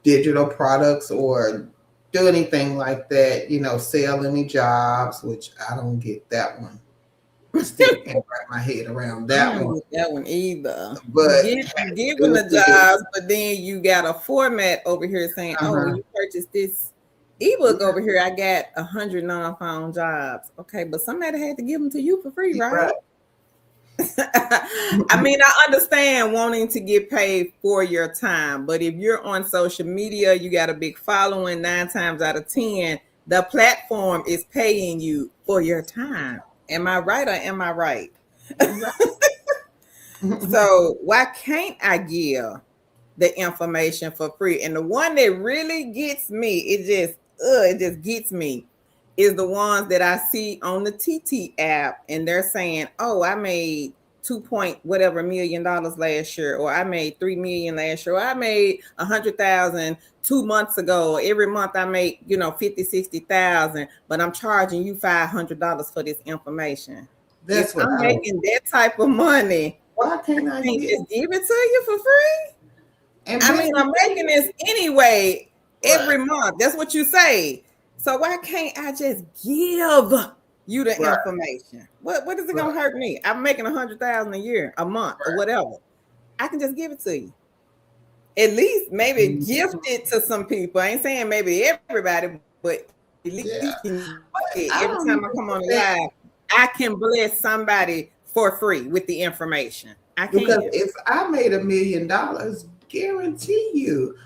digital products or do anything like that, sell any jobs, which I don't get that one. I still can't wrap my head around I that don't one. get that one either. But you giving the jobs, but then you got a format over here saying, oh, when you purchase this ebook over here, I got 100 non-found jobs. Okay, but somebody had to give them to you for free, right? I mean, I understand wanting to get paid for your time, but if you're on social media, you got a big following, 9 times out of 10, the platform is paying you for your time. Am I right or am I right? So why can't I give the information for free? And the one that really gets me, it just gets me, is the ones that I see on the TT app, and they're saying, oh, I made $2 million last year, or I made $3 million last year, or I made 100,000 2 months ago. Every month I make 50, 60,000, but I'm charging you $500 for this information. That's if I'm making that type of money, why can't I just give it to you for free? And I mean, I'm making this anyway every month. That's what you say. So why can't I just give you the information? What is it gonna hurt me? I'm making 100,000 a year, a month, or whatever. I can just give it to you. At least maybe gift it to some people. I ain't saying maybe everybody, but at least every time I come on live, I can bless somebody for free with the information. Because if I made $1 million, guarantee you,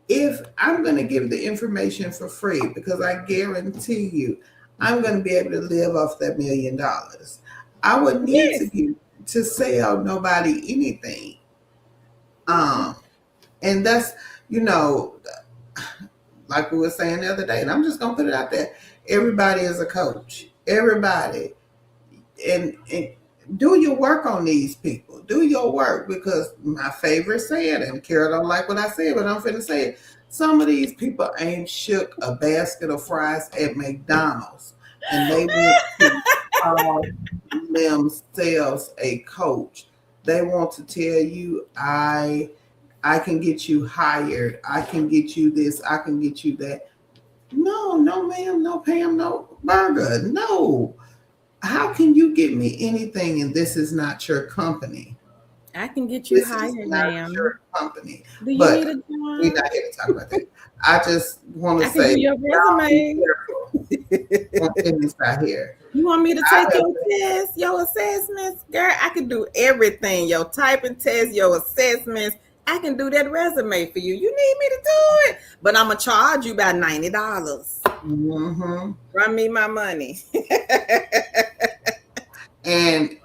if I'm going to give the information for free, because I guarantee you, I'm going to be able to live off that $1 million. I would need to sell nobody anything. And that's, like we were saying the other day, and I'm just going to put it out there. Everybody is a coach. Everybody. And do your work on these people. Do your work, because my favorite saying, and Carol don't like what I said, but I'm finna say it. Some of these people ain't shook a basket of fries at McDonald's, and they want to call themselves a coach. They want to tell you, I can get you hired. I can get you this. I can get you that. No, ma'am, no Pam, no burger. No. How can you get me anything and this is not your company? I can get you hired, ma'am. Your company. Do you need a job? We're not here to talk about that. I just want to say, do your resume. Right here. You want me to take your test, your assessments? Girl, I can do everything. Your typing test, your assessments. I can do that resume for you. You need me to do it, but I'm gonna charge you about $90. Mm-hmm. Run me my money. And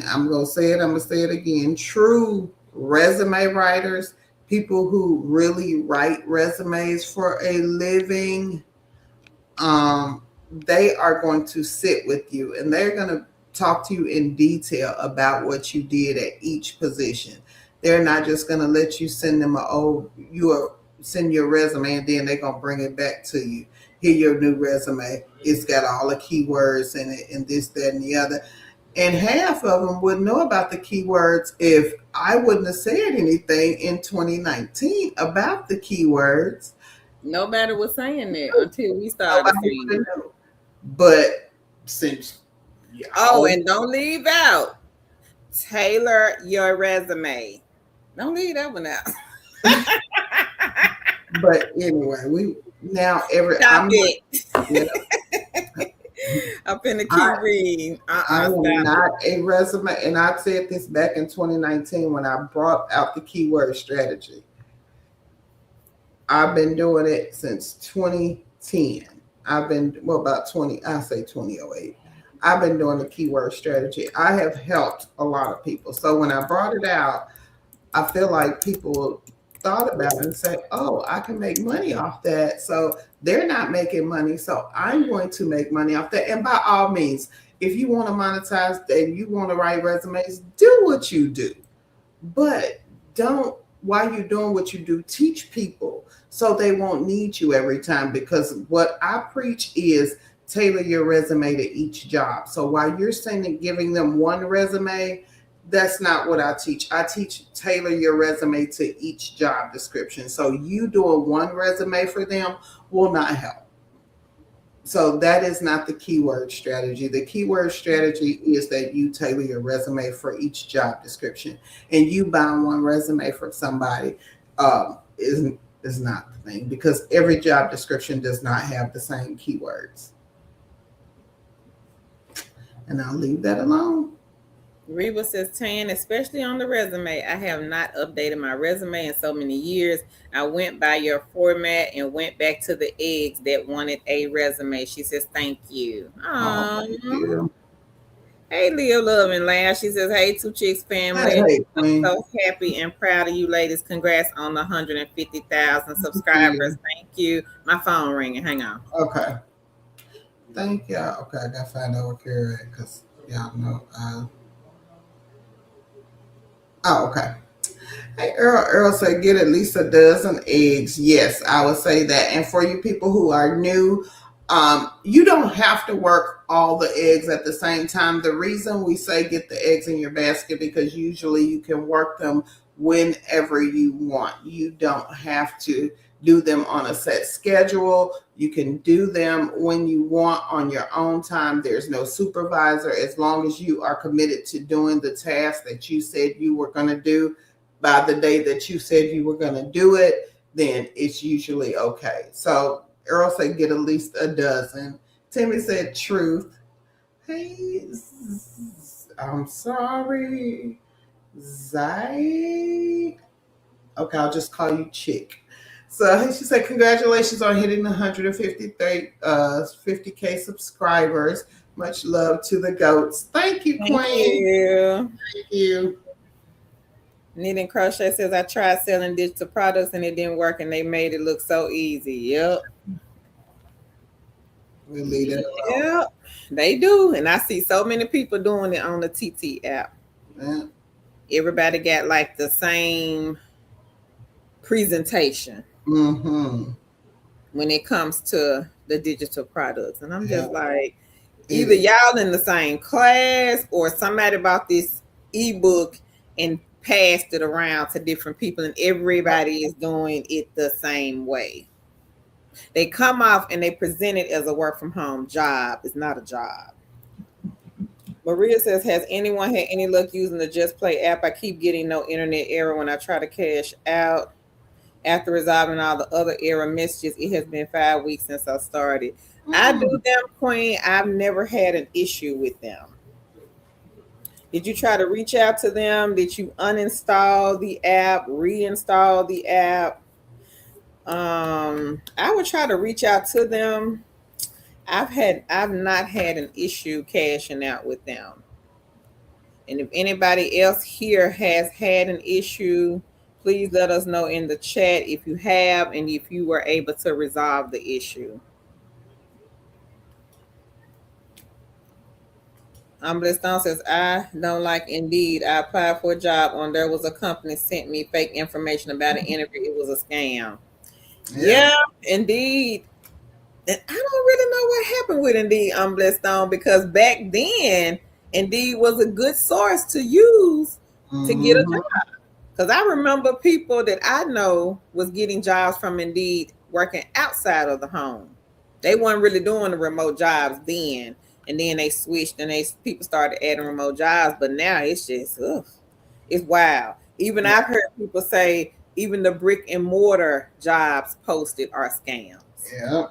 I'm gonna say it again. True resume writers, people who really write resumes for a living, they are going to sit with you and they're going to talk to you in detail about what you did at each position. They're not just going to let you send them send your resume and then they're going to bring it back to you. Here, your new resume. It's got all the keywords in it and this, that, and the other. And half of them wouldn't know about the keywords if I wouldn't have said anything in 2019 about the keywords. Nobody was saying that until we started saying it. But since and don't leave out, tailor your resume. Don't leave that one out. But anyway, I'm finna keep reading. I am not a resume, and I said this back in 2019 when I brought out the keyword strategy. I've been doing it since 2010. About 2008. I've been doing the keyword strategy. I have helped a lot of people. So when I brought it out, I feel like people thought about it and say, oh, I can make money off that. So they're not making money. So I'm going to make money off that. And by all means, if you want to monetize and you want to write resumes, do what you do. But don't, while you're doing what you do, teach people so they won't need you every time. Because what I preach is tailor your resume to each job. So while you're giving them one resume, that's not what I teach. I teach tailor your resume to each job description. So you doing one resume for them will not help. So that is not the keyword strategy. The keyword strategy is that you tailor your resume for each job description, and you buying one resume from somebody is not the thing, because every job description does not have the same keywords. And I'll leave that alone. Reba says, Tan, especially on the resume, I have not updated my resume in so many years. I went by your format and went back to the eggs that wanted a resume. She says, thank you. Thank you. Hey, Leo Love and Laugh. She says, hey, Two Chicks family. Hey, I'm so happy and proud of you ladies. Congrats on the 150,000 subscribers. Thank you. My phone ringing. Hang on. Okay. Thank y'all. Okay, I got to find out where Kara at, because y'all know. Oh, okay. Hey, Earl said, get at least a dozen eggs. Yes, I would say that. And for you people who are new, you don't have to work all the eggs at the same time. The reason we say get the eggs in your basket, because usually you can work them whenever you want. You don't have to do them on a set schedule. You can do them when you want on your own time. There's no supervisor. As long as you are committed to doing the task that you said you were going to do by the day that you said you were going to do it, then it's usually okay. So Earl said get at least a dozen. Timmy said truth. Hey, I'm sorry. Zai. Okay, I'll just call you Chick. So she said, congratulations on hitting 50K subscribers. Much love to the goats. Thank you, Queen. Thank you. Knit and Crochet says, I tried selling digital products and it didn't work, and they made it look so easy. Yep. We'll leave it alone. Yep, they do. And I see so many people doing it on the TT app. Yeah. Everybody got like the same presentation when it comes to the digital products. And I'm just like, either y'all in the same class or somebody bought this ebook and passed it around to different people, and everybody is doing it the same way. They come off and they present it as a work from home job. It's not a job. Maria says, has anyone had any luck using the Just Play app? I keep getting no internet error when I try to cash out. After resolving all the other error messages, it has been 5 weeks since I started. I do them, Queen. I've never had an issue with them. Did you try to reach out to them? Did you uninstall the app, reinstall the app? I would try to reach out to them. I've not had an issue cashing out with them. And if anybody else here has had an issue, please let us know in the chat if you have and if you were able to resolve the issue. Bless Stone says, I don't like Indeed. I applied for a job on there was a company sent me fake information about an interview. It was a scam. Yeah, Indeed. And I don't really know what happened with Indeed, Bless Stone, because back then, Indeed was a good source to use to get a job. Because I remember people that I know was getting jobs from Indeed working outside of the home. They weren't really doing the remote jobs then. And then they switched and people started adding remote jobs. But now it's just, it's wild. Even I've heard people say even the brick and mortar jobs posted are scams. Yeah.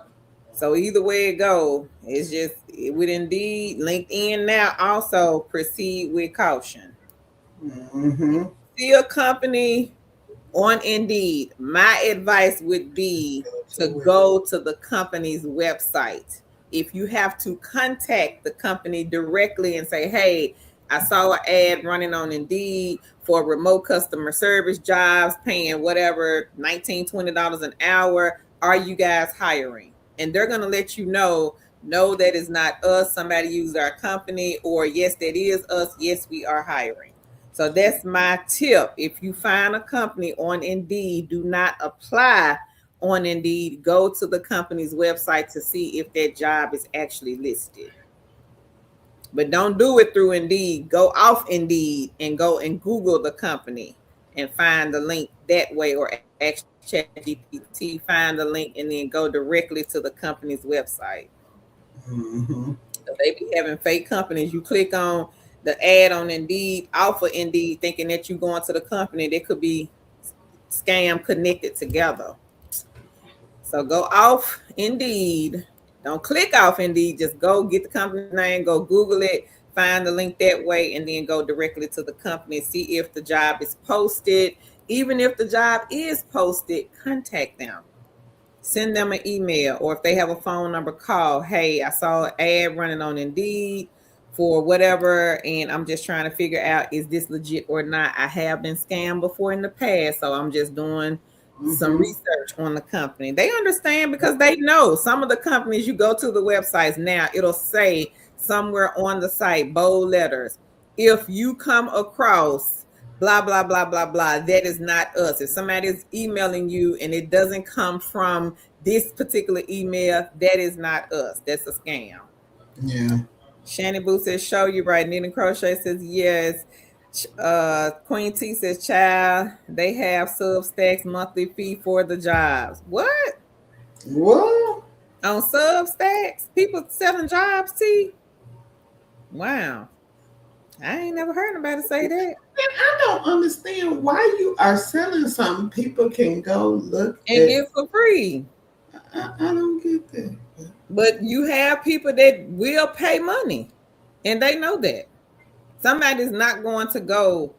So either way it goes, it's just with Indeed, LinkedIn now also proceed with caution. See a company on Indeed, my advice would be to go to the company's website. If you have to contact the company directly and say, hey, I saw an ad running on Indeed for remote customer service jobs paying whatever, $19, $20 an hour. Are you guys hiring? And they're going to let you know, no, that is not us. Somebody used our company, or yes, that is us. Yes, we are hiring. So that's my tip. If you find a company on Indeed, do not apply on Indeed. Go to the company's website to see if that job is actually listed. But don't do it through Indeed. Go off Indeed and go and Google the company and find the link that way, or ask ChatGPT, find the link, and then go directly to the company's website. Mm-hmm. So they be having fake companies. You click on the ad on Indeed, off of Indeed, thinking that you're going to the company. They could be scam connected together. So go off Indeed. Don't click off Indeed. Just go get the company name, go Google it, find the link that way, and then go directly to the company. See if the job is posted. Even if the job is posted, contact them. Send them an email, or if they have a phone number, call. Hey, I saw an ad running on Indeed for whatever, and I'm just trying to figure out, is this legit or not? I have been scammed before in the past, so I'm just doing some research on the company. They understand, because they know some of the companies, you go to the websites now, it'll say somewhere on the site, bold letters, if you come across blah, blah, blah, blah, blah, that is not us. If somebody is emailing you and it doesn't come from this particular email, that is not us. That's a scam. Yeah. Shannon Boo says, show you right. Nina Crochet says, yes. Queen T says, child, they have Substacks monthly fee for the jobs. What? What? On Substacks? People selling jobs, T? Wow. I ain't never heard nobody say that. And I don't understand why you are selling something people can go look and get for free. I don't get that. But you have people that will pay money, and they know that. Somebody's not going to go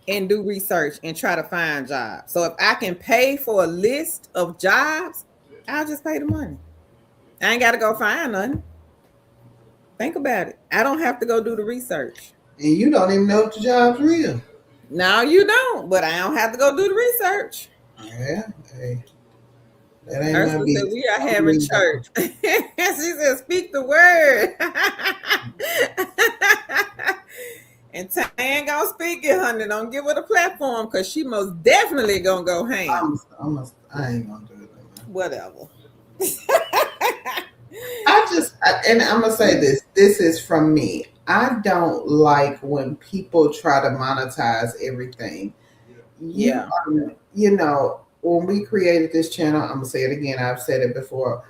and do research and try to find jobs. So if I can pay for a list of jobs, I'll just pay the money. I ain't got to go find none. Think about it. I don't have to go do the research. And you don't even know if the job's real. No, you don't. But I don't have to go do the research. Yeah. Hey. That ain't Ursula said, we are having church. She said, speak the word. And Tan gonna speak it, honey. Don't give her the platform, because she most definitely gonna go ham. I ain't gonna do it. Whatever. And I'm gonna say this. This is from me. I don't like when people try to monetize everything. Yeah. When we created this channel, I'm gonna say it again. I've said it before.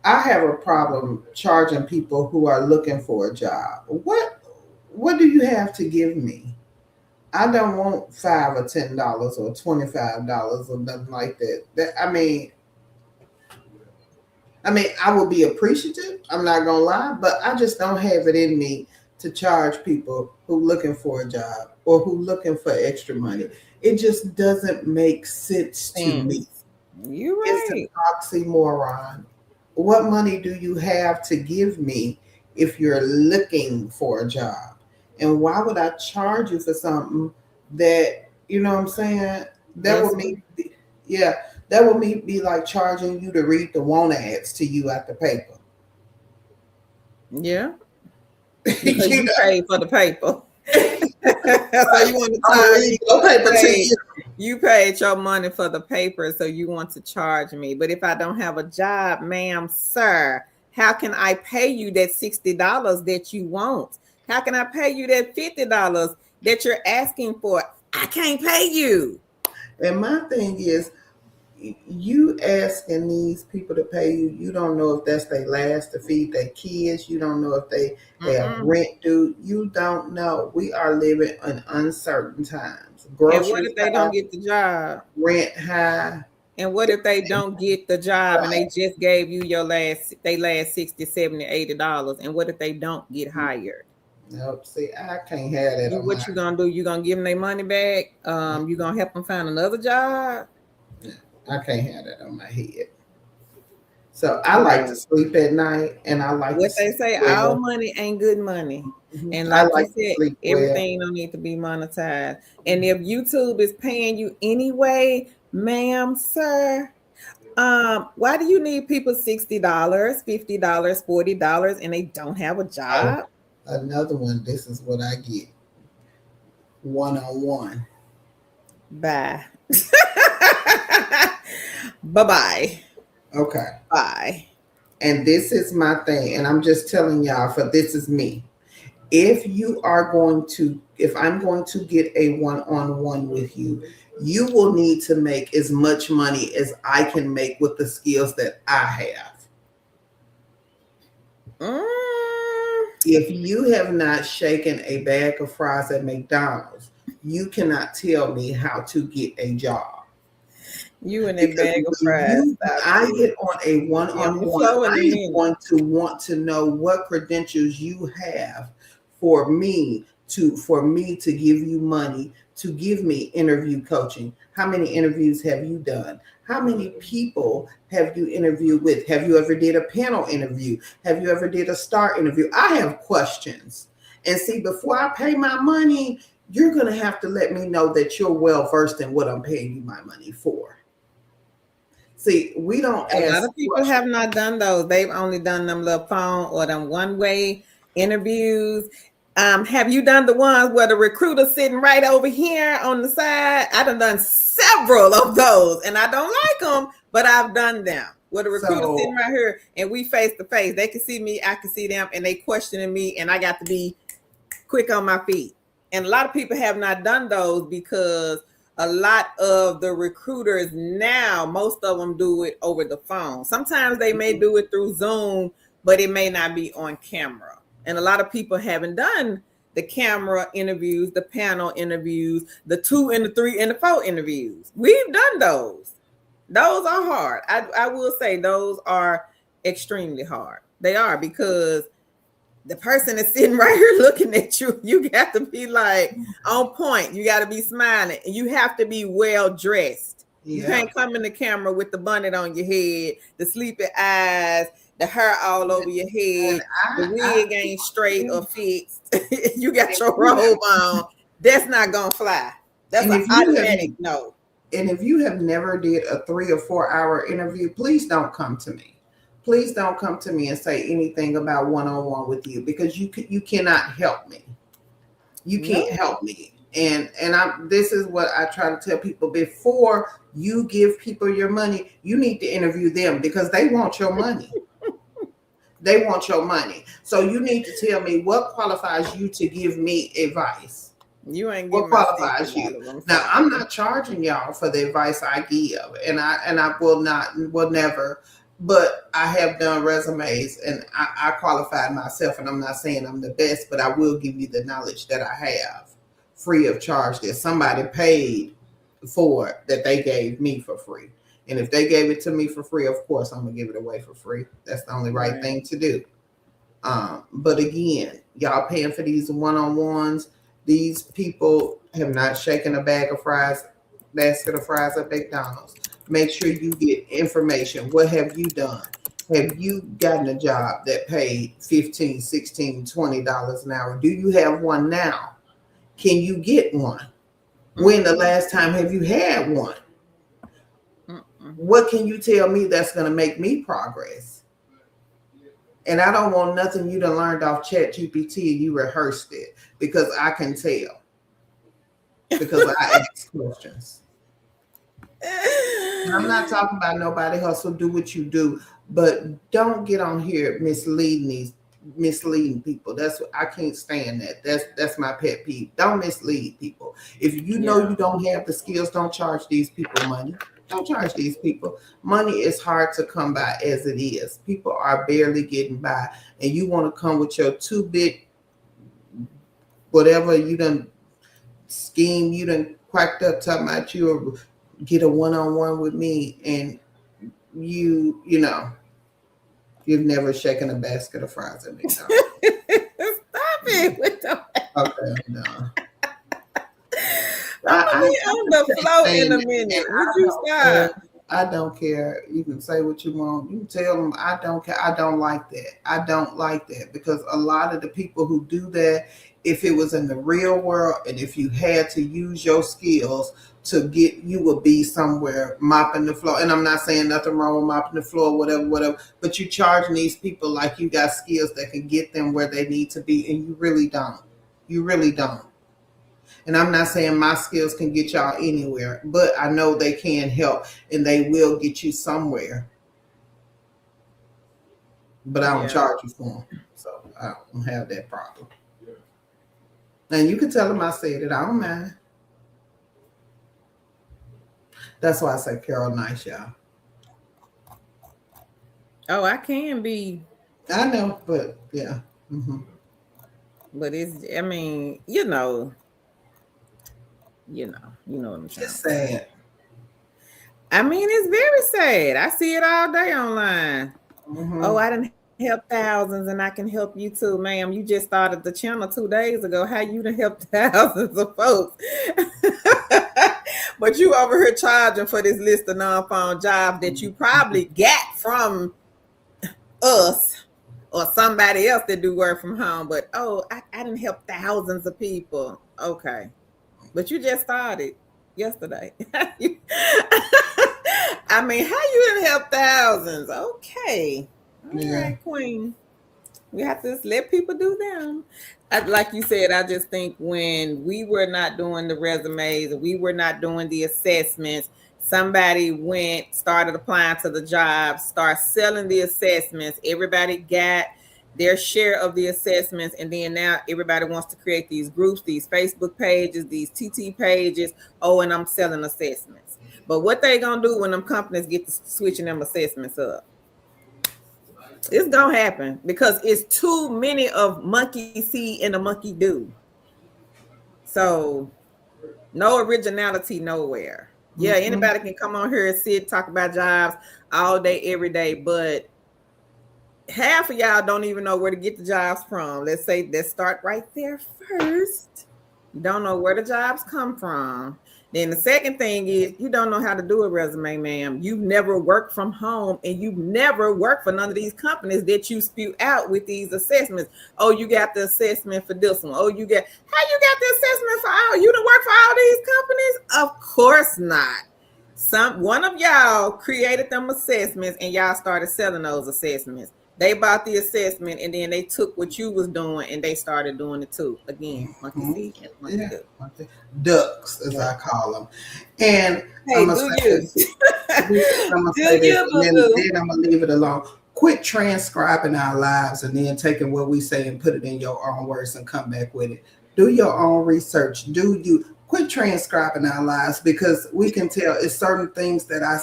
I have a problem charging people who are looking for a job. What do you have to give me? I don't want $5 or $10 or $25 or nothing like that. I mean, I would be appreciative. I'm not gonna lie, but I just don't have it in me to charge people who looking for a job or who looking for extra money. It just doesn't make sense to me. You're right. It's an oxymoron. What money do you have to give me if you're looking for a job? And why would I charge you for something that, you know what I'm saying? That would be like charging you to read the want ads to you at the paper. Yeah. Because you pay for the paper. So you want to charge paper to you. You paid your money for the paper, so you want to charge me. But if I don't have a job, ma'am, sir, how can I pay you that $60 that you want? How can I pay you that $50 that you're asking for? I can't pay you. And my thing is, you asking these people to pay you, you don't know if that's their last to feed their kids. You don't know if they have rent due. You don't know. We are living in uncertain times. And what if they don't get the job? Rent high. And what if they don't get the job and they just gave you your last $60, $70, $80? And what if they don't get hired? Nope. See, I can't have that. What you gonna do? You gonna give them their money back? You gonna help them find another job? I can't have that on my head. So I like to sleep at night, and I like what to they sleep say, well. all money ain't good money. And I like you like to said, sleep well. everything don't need to be monetized. And if YouTube is paying you anyway, ma'am, sir, why do you need people $60, $50, $40, and they don't have a job? Another one. This is what I get. One-on-one. Bye. Bye-bye. Okay. Bye. And this is my thing, and I'm just telling y'all, for this is me. If I'm going to get a one-on-one with you, you will need to make as much money as I can make with the skills that I have. If you have not shaken a bag of fries at McDonald's, you cannot tell me how to get a job. You in a bag of fries. I get on a one-on-one. I'm going to want to know what credentials you have for me to give you money, to give me interview coaching. How many interviews have you done? How many people have you interviewed with? Have you ever did a panel interview? Have you ever did a star interview? I have questions. And see, before I pay my money, you're going to have to let me know that you're well versed in what I'm paying you my money for. See, we don't. A lot of people have not done those. They've only done them little phone or them one-way interviews. Have you done the ones where the recruiter's sitting right over here on the side? I done several of those, and I don't like them, but I've done them. Where the recruiter's sitting right here, and we face to face. They can see me, I can see them, and they questioning me, and I got to be quick on my feet. And a lot of people have not done those because a lot of the recruiters now, most of them do it over the phone. Sometimes they may do it through Zoom, but it may not be on camera. And a lot of people haven't done the camera interviews, the panel interviews, the 2 and the 3 and the 4 interviews. We've done those. Those are hard. I will say those are extremely hard. They are, because the person is sitting right here looking at you. You got to be like on point. You got to be smiling. And you have to be well dressed. Yeah. You can't come in the camera with the bonnet on your head, the sleepy eyes, the hair all over your head, the wig ain't straight or fixed. You got your robe on. That's not going to fly. That's an automatic no. And if you have never did a 3 or 4 hour interview, please don't come to me. Please don't come to me and say anything about one-on-one with you, because you cannot help me. You can't help me. And this is what I try to tell people: before you give people your money, you need to interview them, because they want your money. They want your money. So you need to tell me what qualifies you to give me advice. You ain't what qualifies you. Now, I'm not charging y'all for the advice I give, and I will never. But I have done resumes, and I qualified myself, and I'm not saying I'm the best, but I will give you the knowledge that I have free of charge that somebody paid for, that they gave me for free. And if they gave it to me for free, of course, I'm going to give it away for free. That's the only right thing to do. But again, y'all paying for these one-on-ones. These people have not shaken a basket of fries at McDonald's. Make sure you get information. What have you done? Have you gotten a job that paid $15, $16, $20 an hour? Do you have one now? Can you get one? When the last time have you had one? What can you tell me that's going to make me progress? And I don't want nothing you done learned off ChatGPT and you rehearsed it, because I can tell. Because I ask questions. And I'm not talking about nobody hustle, do what you do, but don't get on here misleading people. That's what I can't stand that. That's my pet peeve. Don't mislead people. If you know you don't have the skills, don't charge these people money. Don't charge these people. Money is hard to come by as it is. People are barely getting by, and you want to come with your 2-bit, whatever you done scheme, you done quacked up talking about you get a one-on-one with me, and you've never shaken a basket of fries at McDonald's. Stop it with the okay, no. I'm gonna be on the floor in a minute. Would you stop? I don't care. You can say what you want. You can tell them, I don't care. I don't like that. I don't like that, because a lot of the people who do that, if it was in the real world and if you had to use your skills to get, you would be somewhere mopping the floor. And I'm not saying nothing wrong with mopping the floor, whatever, but you charging these people like you got skills that can get them where they need to be, and you really don't. You really don't. And I'm not saying my skills can get y'all anywhere, but I know they can help and they will get you somewhere. But I don't charge you for them. So I don't have that problem. And you can tell them I said it. I don't mind. That's why I say Carol nice, y'all. Oh, I can be. I know, but yeah. Mm-hmm. But it's, I mean, you know what I'm saying. It's sad. I mean, it's very sad. I see it all day online. Mm-hmm. Oh, I done help thousands and I can help you too, ma'am. You just started the channel 2 days ago. How you done helped thousands of folks? But you over here charging for this list of non-phone jobs that you probably got from us or somebody else that do work from home. But I didn't help thousands of people. Okay. But you just started yesterday. I mean, how you didn't help thousands? Okay. All right, Queen. We have to just let people do them. Like you said, I just think when we were not doing the resumes, we were not doing the assessments, somebody started applying to the jobs, start selling the assessments. Everybody got their share of the assessments, and then now everybody wants to create these groups, these Facebook pages, these TT pages. Oh, and I'm selling assessments. But what they gonna do when them companies get to switching them assessments up? It's gonna happen because it's too many of monkey see and a monkey do. So no originality nowhere. Yeah, anybody can come on here and sit, talk about jobs all day, every day, but half of y'all don't even know where to get the jobs from. Let's start right there first. You don't know where the jobs come from. Then the second thing is you don't know how to do a resume, ma'am. You've never worked from home and you've never worked for none of these companies that you spew out with these assessments. Oh, you got the assessment for this one. Oh, how you got the assessment for all? You done work for all these companies? Of course not. One of y'all created them assessments and y'all started selling those assessments. They bought the assessment and then they took what you was doing and they started doing it too. Again, monkey see and monkey do. Ducks, as I call them. And hey, I'm gonna say this, then I'm gonna leave it alone. Quit transcribing our lives and then taking what we say and put it in your own words and come back with it. Do your own research. Quit transcribing our lives, because we can tell it's certain things that I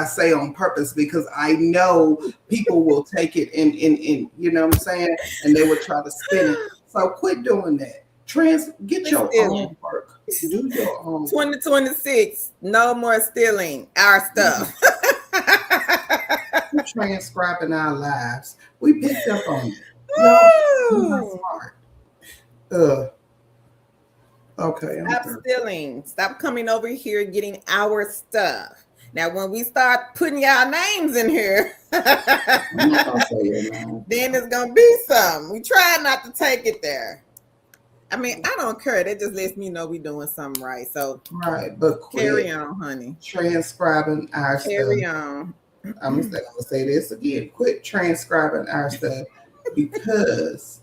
say on purpose because I know people will take it and you know what I'm saying, and they will try to spin it. So quit doing that. Get your own work. Do your own. 2026, no more stealing our stuff. Quit transcribing our lives. We picked up on it. No, smart. Okay. Stop stealing. Stop coming over here getting our stuff. Now, when we start putting y'all names in here, I'm not gonna say your name. Then it's gonna be some. We try not to take it there. I mean, I don't care. That just lets me know we doing something right. So but carry on, honey. Transcribing our carry stuff. On. I'm gonna say this again. Quit transcribing our stuff because.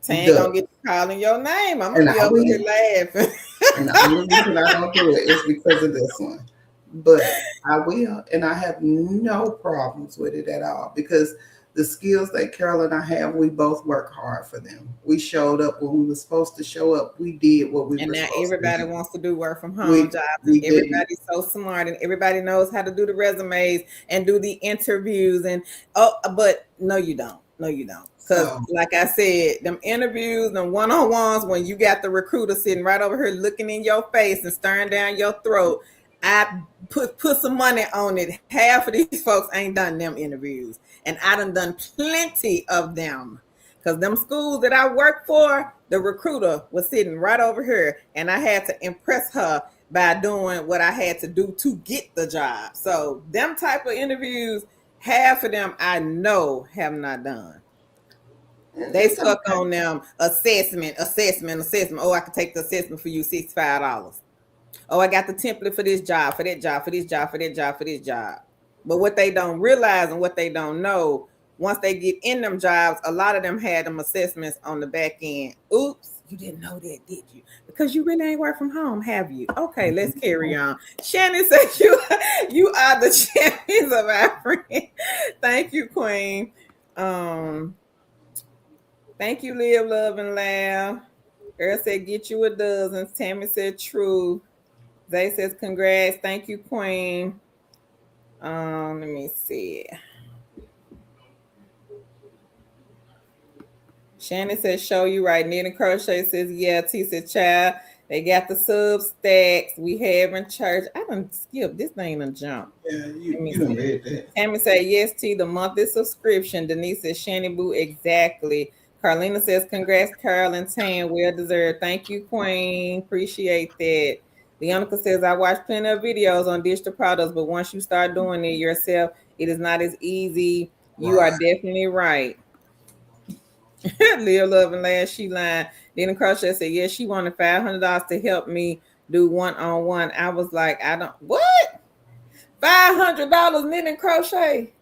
Ain't gonna get you calling your name. I'm gonna be over here laughing. And the only reason I don't do it is because of this one. But I will, and I have no problems with it at all, because the skills that Carol and I have, we both work hard for them. We showed up when we were supposed to show up. We did what we were supposed to do. And now everybody wants to do work from home jobs. Everybody's so smart, and everybody knows how to do the resumes and do the interviews. But no, you don't. No, you don't. Because like I said, them interviews and one-on-ones, when you got the recruiter sitting right over here looking in your face and staring down your throat, I put some money on it. Half of these folks ain't done them interviews. And I done plenty of them. Because them schools that I work for, the recruiter was sitting right over here and I had to impress her by doing what I had to do to get the job. So them type of interviews, half of them I know have not done. They stuck on them assessment. Oh, I can take the assessment for you, $65. Oh, I got the template for this job, for that job, for this job, for that job, for this job. But what they don't realize and what they don't know, once they get in them jobs, a lot of them had them assessments on the back end. Oops, you didn't know that, did you? Because you really ain't work from home, have you? Okay, let's carry on. Shannon says you are the champions of our friend. Thank you, Queen. Thank you, Live, Love, and Laugh. Earl said, get you a dozen. Tammy said, true. Zay says, congrats. Thank you, Queen. Let me see. Shannon says, show you right. Knit and Crochet says, yeah. T said, child, they got the Substacks we have in church. I done skip. This ain't a jump. Yeah, you done read that. Tammy said, yes, T, the monthly subscription. Denise says, Shannon Boo, exactly. Carlina says, congrats, Carl and Tan. Well deserved. Thank you, Queen. Appreciate that. Leonica says, I watch plenty of videos on digital products, but once you start doing it yourself, it is not as easy. You are definitely right. Live, Love, and Laugh, she lied. Then Crochet said, yes, she wanted $500 to help me do one-on-one. I was like, I don't, what? $500 knit and crochet?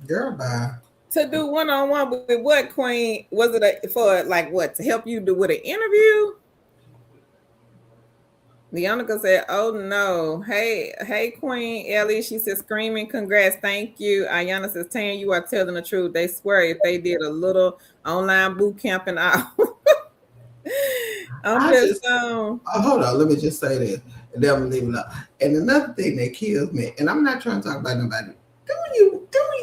Girl, bye. To do one-on-one with what, Queen? Was it for like what? To help you do with an interview? Leonica said, oh no. Hey, Queen Ellie. She said, screaming, congrats, thank you. Ayana says, Tan, you are telling the truth. They swear if they did a little online boot camp and all. Hold on, let me just say this. And then I'm leave it up. And another thing that kills me, and I'm not trying to talk about nobody. Do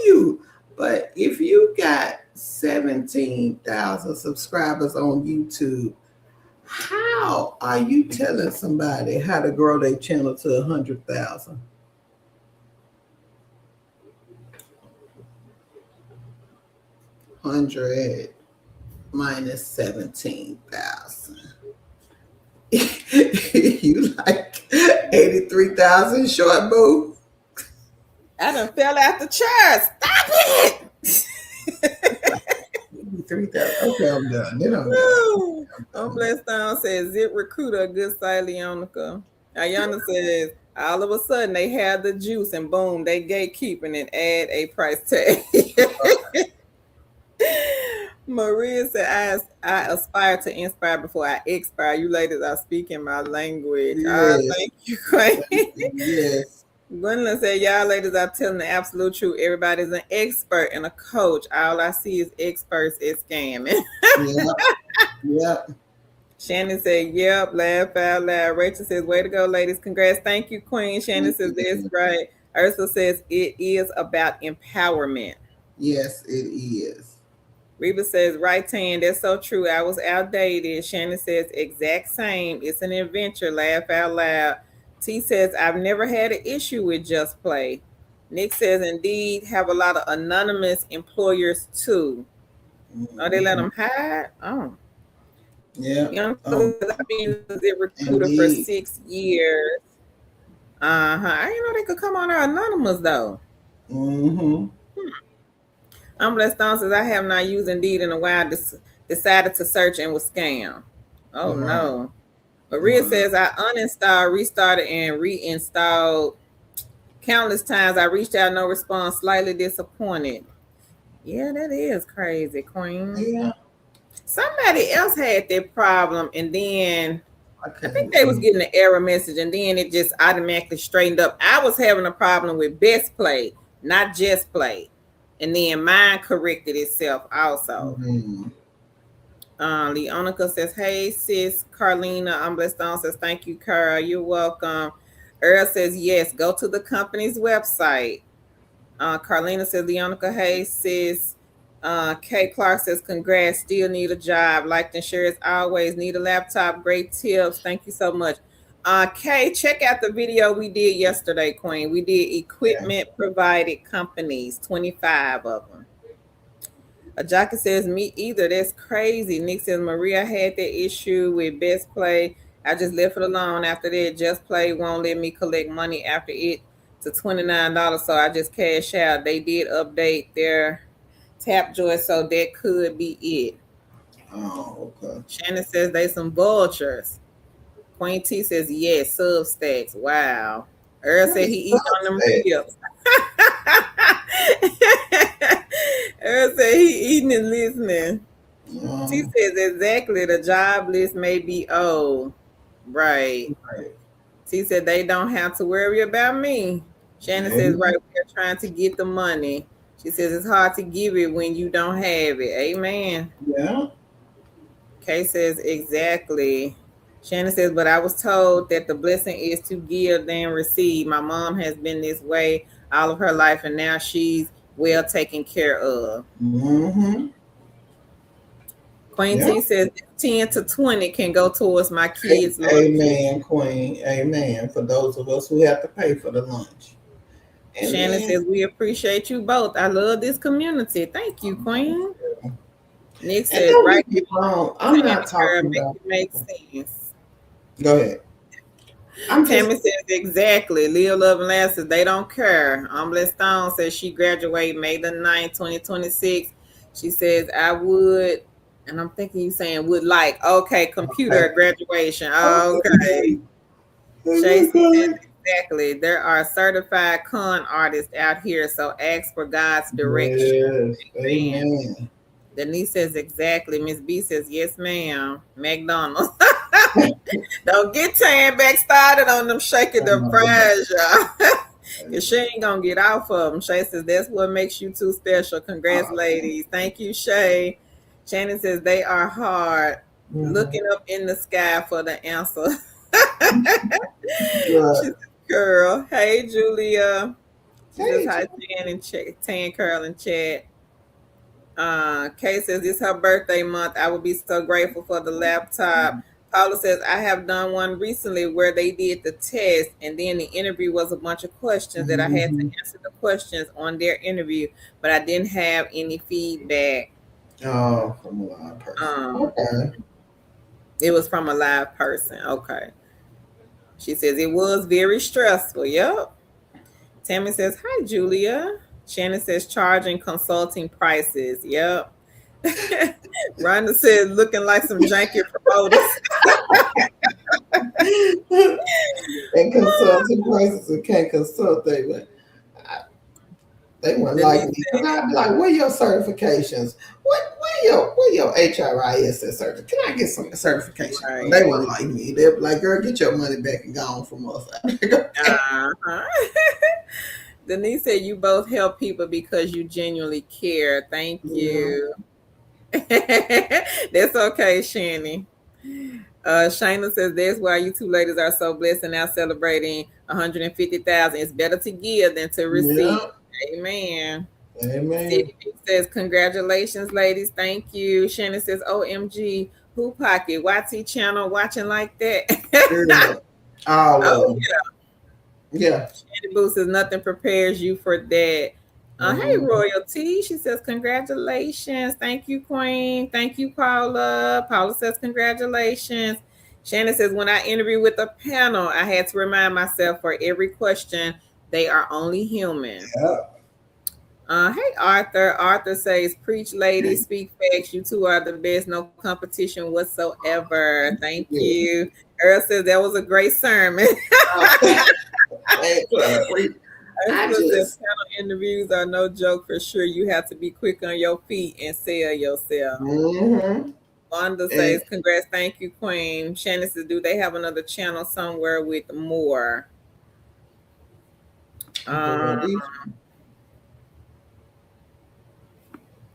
you? But if you got 17,000 subscribers on YouTube, how are you telling somebody how to grow their channel to 100,000? $100 minus 17,000. You like 83,000 short, boo. I done fell out the chair. Stop it. 3,000. Okay, I'm done. Blessed Stone says, Zip Recruiter, a good site, Leonica. Ayana says, all of a sudden they have the juice and boom, they gatekeeping and add a price tag. Maria said, I aspire to inspire before I expire. You ladies are speaking my language. Yes. Thank you, Queen. Yes. Gwendolyn said, y'all ladies are telling the absolute truth. Everybody's an expert and a coach. All I see is experts is scamming. Yep. Shannon said, yep, laugh out loud. Rachel says, way to go, ladies. Congrats. Thank you, Queen. Shannon says, that's right. Ursula says, it is about empowerment. Yes, it is. Reba says, right, Tan, that's so true. I was outdated. Shannon says, exact same. It's an adventure. Laugh out loud. T says, I've never had an issue with Just Play. Nick says, indeed, have a lot of anonymous employers too. Mm-hmm. Oh, they let them hide? Oh. Yeah. I've been a recruiter for 6 years. I didn't know they could come on there anonymous though. Mm-hmm. I'm Blessed Stone says, I have not used Indeed in a while. Decided to search and was scammed. Oh no. Maria says, I uninstalled, restarted, and reinstalled countless times. I reached out, no response, slightly disappointed. Yeah, that is crazy, Queen. Yeah. Somebody else had that problem, and then I think they was getting an error message, and then it just automatically straightened up. I was having a problem with Best Play, not Just Play. And then mine corrected itself also. Mm-hmm. Leonica says, hey, sis. Carlina, I'm Blessed Stone says, thank you, Carl. You're welcome. Earl says, yes, go to the company's website. Carlina says, Leonica, hey, sis. Kay Clark says, congrats, still need a job. Liked and share as always. Need a laptop. Great tips. Thank you so much. Kay, check out the video we did yesterday, Queen. We did equipment provided companies, 25 of them. Ajaka says, me either. That's crazy. Nick says, Maria had that issue with Best Play. I just left it alone after that. Just Play won't let me collect money after it to $29, so I just cash out. They did update their Tapjoy, so that could be it. Oh, okay. Shannon says they some vultures. Queen T says yes, Substacks. Wow. Earl said he eating on them ribs. Earl said he eating and listening. She says exactly. The job list may be old. Right. She said they don't have to worry about me. Shannon says, right, we're trying to get the money. She says it's hard to give it when you don't have it. Amen. Yeah. Kay says exactly. Shannon says, but I was told that the blessing is to give than receive. My mom has been this way all of her life, and now she's well taken care of. Mm-hmm. Queen T says 10 to 20 can go towards my kids' lunch. Amen, Queen. Amen. For those of us who have to pay for the lunch. Amen. Shannon says, we appreciate you both. I love this community. Thank you, Queen. Nick says, right. I'm not talking about it makes sense. Go ahead. Tammy says exactly. Leo Love and Lass says they don't care. Umbless Stone says she graduated May the 9th, 2026. She says I would, and I'm thinking you saying would like, okay, computer graduation. Okay. Shay says exactly. There are certified con artists out here, so ask for God's direction. Yes. Amen. Denise says exactly. Miss B says yes, ma'am. McDonald's. Don't get Tan back started on them shaking the fries, y'all. Cause she ain't gonna get off of them. Shay says that's what makes you two special. Congrats, ladies. Thank you, Shay. Shannon says they are hard. Looking up in the sky for the answer. Says, girl. Hey, Julia. She says hi, Tan Curl and chat. Kay says it's her birthday month. I would be so grateful for the laptop. Paula says I have done one recently where they did the test and then the interview was a bunch of questions that I had to answer the questions on their interview, but I didn't have any feedback. Oh, from a live person. Okay. It was from a live person. Okay. She says it was very stressful. Yep. Tammy says, hi, Julia. Shannon says charging consulting prices. Yep. Rhonda says looking like some janky promoters. And consulting prices and can't consult they wouldn't like me. Because I'd be like, where your certifications? Where your HRIS certificate? Can I get some certification? Right. They wouldn't like me. They'd be like, girl, get your money back and go on from us. Denise said you both help people because you genuinely care. Thank you. That's okay, Shani. Shayna says that's why you two ladies are so blessed and now celebrating 150,000. It's better to give than to receive. Yep. Amen. Amen. City says congratulations, ladies. Thank you. Shannon says OMG, who pocket YT channel watching like that. Oh yeah. Shannon Boo says nothing prepares you for that. Hey, Royalty. She says, congratulations. Thank you, Queen. Thank you, Paula. Paula says, congratulations. Shannon says, when I interview with a panel, I had to remind myself for every question, they are only human. Yeah. Hey, Arthur. Arthur says, preach, ladies, speak facts. You two are the best. No competition whatsoever. Thank you. Earl says, that was a great sermon. Panel interviews are no joke for sure. You have to be quick on your feet and sell yourself. Wanda says, congrats, thank you, Queen. Shannon says, do they have another channel somewhere with more?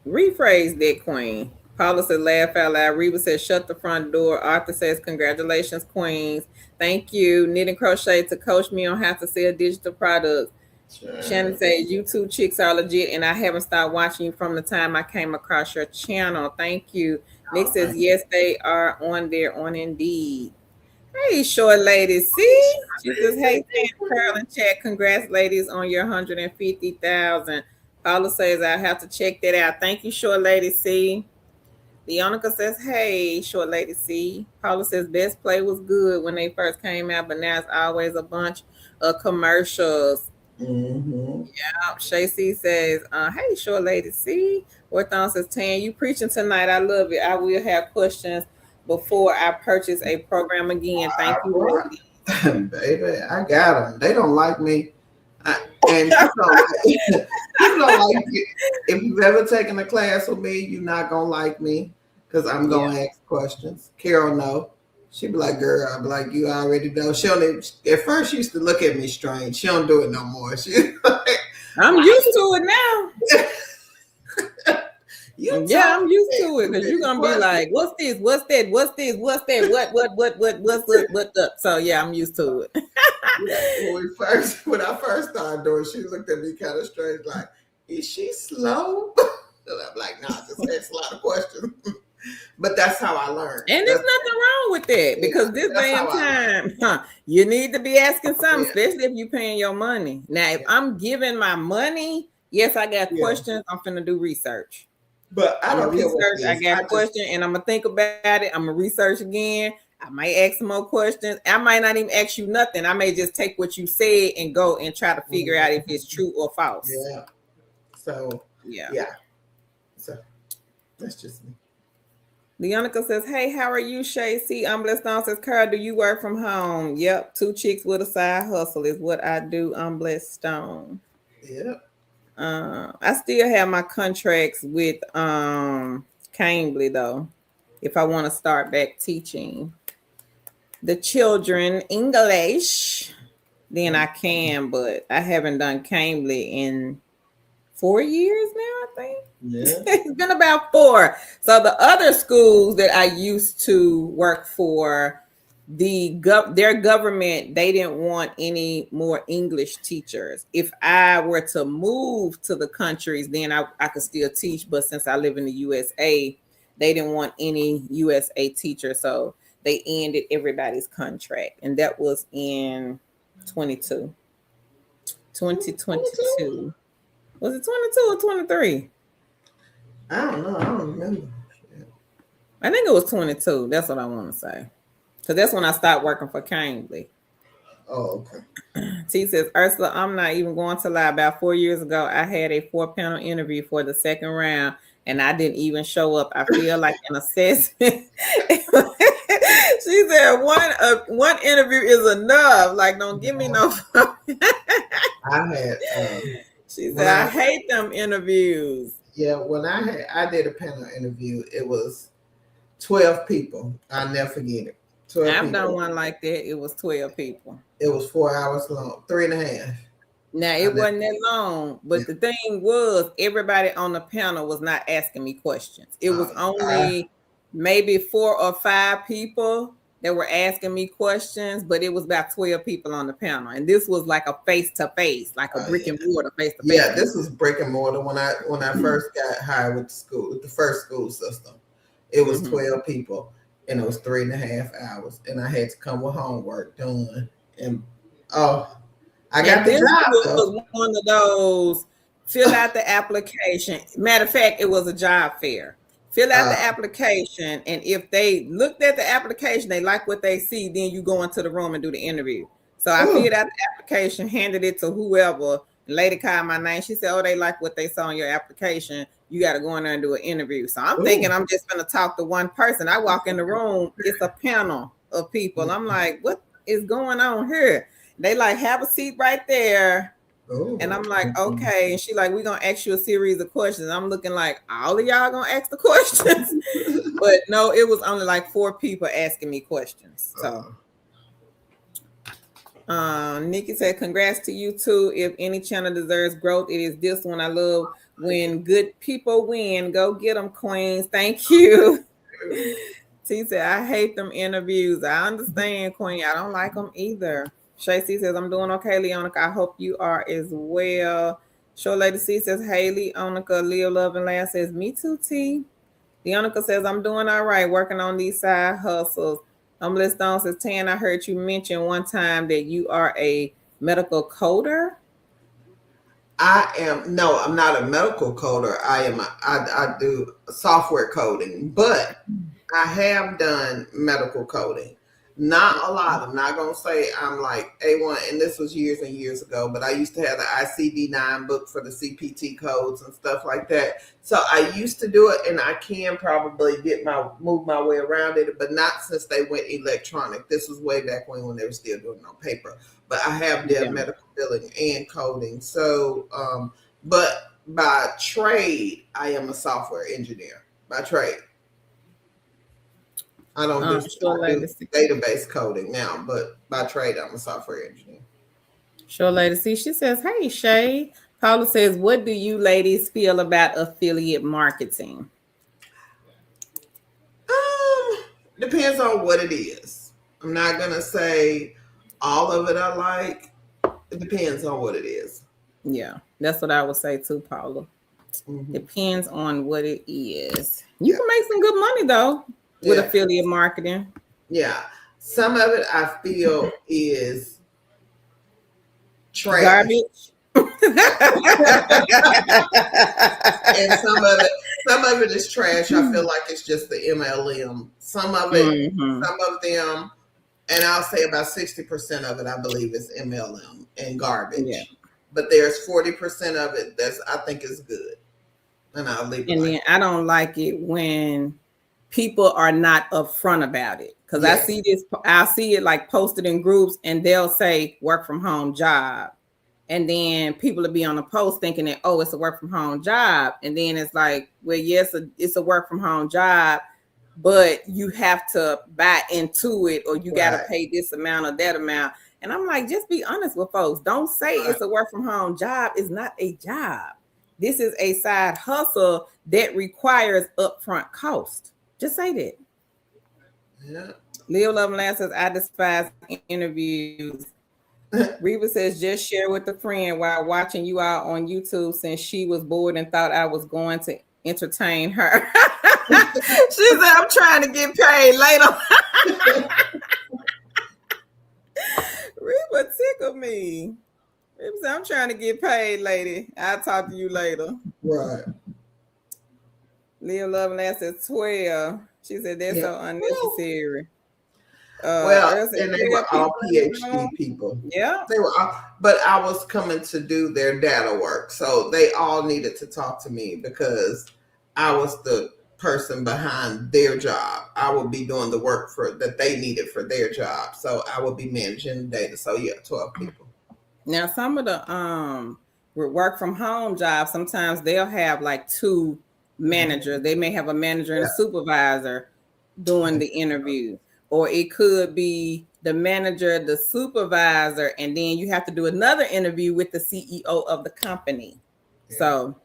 Rephrase that, Queen. Paula said, laugh out loud. Reba says, shut the front door. Arthur says, congratulations, Queens. Thank you. Knit and Crochet to coach me on how to sell digital products. Sure. Shannon says, you two chicks are legit, and I haven't stopped watching you from the time I came across your channel. Thank you. Nick says, yes, they are on there on Indeed. Hey, short ladies. See? She says, hey, Pearl and chat. Congrats, ladies, on your 150,000. Paula says, I have to check that out. Thank you, short lady. See? Leonica says, hey, short lady C. Paula says, best play was good when they first came out, but now it's always a bunch of commercials. Mm-hmm. Yeah. Shay C says, hey, short lady C. Orthon says, Tan, you preaching tonight. I love it. I will have questions before I purchase a program again. Thank you, lady. Baby, I got them. They don't like me. And people don't like you. If you've ever taken a class with me, you're not going to like me because I'm going to ask questions. Carol, no. She'd be like, girl, I'd be like, you already know. She only, at first, she used to look at me strange. She don't do it no more. I'm used to it now. I'm used to it because you're gonna be like, what's this? What's that? What's this? What's that? What's up? So yeah, I'm used to it. When I first started doing, she looked at me kind of strange, like, is she slow? And I'm like, nah, just ask a lot of questions. But that's how I learned. And there's nothing wrong with that because this damn time, you need to be asking something, especially if you're paying your money. Now, if I'm giving my money, yes, I got questions. I'm finna do research. But I don't research. I got a question and I'm gonna think about it. I'm gonna research again. I might ask some more questions. I might not even ask you nothing. I may just take what you said and go and try to figure out if it's true or false. Yeah. So yeah. So that's just me. Leonica says, hey, how are you, Shay? C. Blessed Stone says, Carl, do you work from home? Yep. 2 chicks with a side hustle is what I do. Blessed Stone. Yep. I still have my contracts with Cambly though. If I want to start back teaching the children English, then I can, but I haven't done Cambly in 4 years now, I think. Yeah. It's been about 4. So the other schools that I used to work for, their government, they didn't want any more English teachers. If I were to move to the countries, then I could still teach. But since I live in the USA, they didn't want any USA teachers. So they ended everybody's contract. And that was in 2022. Was it 22 or 23? I don't know. I don't remember. I think it was 22. That's what I want to say. Because that's when I started working for Cambly. Oh, okay. T says, Ursula, I'm not even going to lie. About 4 years ago, I had a 4-panel interview for the second round, and I didn't even show up. I feel like an assessment. She said, one interview is enough. Like, don't give me no. I had. She said, I hate them interviews. Yeah, when I did a panel interview, it was 12 people. I'll never forget it. I've done one like that. It was 12 people. It was 4 hours long, 3.5. Now, it wasn't that long, but the thing was, everybody on the panel was not asking me questions. It was only maybe 4 or 5 people that were asking me questions, but it was about 12 people on the panel. And this was like a face-to-face, like a brick and mortar face-to-face. Yeah, this was brick and mortar when I first got hired with the school, with the first school system. It was 12 people, and it was 3.5 hours. And I had to come with homework done. And I got the job. It was one of those, fill out the application. Matter of fact, it was a job fair. Fill out the application, and if they looked at the application, they like what they see, then you go into the room and do the interview. So I filled out the application, handed it to whoever. The lady called my name. She said, oh, they like what they saw on your application. You got to go in there and do an interview. So I'm thinking I'm just going to talk to one person. I walk in the room. It's a panel of people. I'm like, what is going on here? They like, have a seat right there. And I'm like, okay. And she like, we're going to ask you a series of questions. I'm looking like, all of y'all going to ask the questions? But no, it was only like 4 people asking me questions. So Nikki said, congrats to you too. If any channel deserves growth, it is this one. I love when good people win. Go get them, queens. Thank you. T said, I hate them interviews. I understand, queen. I don't like them either. Shay C says, I'm doing okay, Leonica. I hope you are as well. Show Lady C says, hey, Leonica. Leo Love and Laugh says, me too, T. Leonica says, I'm doing all right, working on these side hustles. Blessed Stone says, Tan, I heard you mention one time that you are a medical coder. I'm not a medical coder. I do software coding, but I have done medical coding. Not a lot. I'm not gonna say I'm like A1, and this was years and years ago, but I used to have the ICD-9 book for the CPT codes and stuff like that. So I used to do it, and I can probably move my way around it, but not since they went electronic. This was way back when they were still doing it on paper. But I have done medical billing and coding. So but by trade, I am a software engineer. By trade. I don't do database coding now, but by trade, I'm a software engineer. Sure, lady. See, she says, "Hey, Shay." Paula says, "What do you ladies feel about affiliate marketing?" Depends on what it is. I'm not gonna say all of it I like. It depends on what it is. Yeah, that's what I would say too, Paula. Depends on what it is. You can make some good money though with affiliate marketing. Yeah, some of it I feel is trash. Garbage. And some of it is trash. I feel like it's just the MLM. Some of it, some of them, and I'll say about 60% of it, I believe, is MLM and garbage. Yeah. But there's 40% of it I think is good. And I'll leave it. And then I don't like it when people are not upfront about it. Because I see it like posted in groups and they'll say work from home job. And then people will be on the post thinking that, oh, it's a work from home job. And then it's like, well, yes, it's a work from home job, but you have to buy into it or you got to pay this amount or that amount. And I'm like, just be honest with folks. Don't say it's a work from home job. It's not a job. This is a side hustle that requires upfront cost. Just say that. Yeah. Leo Loveland says, I despise interviews. Reba says, just share with a friend while watching you out on YouTube since she was bored and thought I was going to entertain her. She said, I'm trying to get paid later. Reba tickled me. Reba said, I'm trying to get paid, lady. I'll talk to you later. Right. Leo Loveland says 12. She said, that's so unnecessary. And they were all PhD people. Yeah. They were all, but I was coming to do their data work. So they all needed to talk to me because I was the person behind their job. I would be doing the work that they needed for their job. So I would be managing the data. So 12 people. Now some of the work from home jobs, sometimes they'll have like two managers. They may have a manager and a supervisor doing the interview. Or it could be the manager, the supervisor, and then you have to do another interview with the CEO of the company. Yeah. So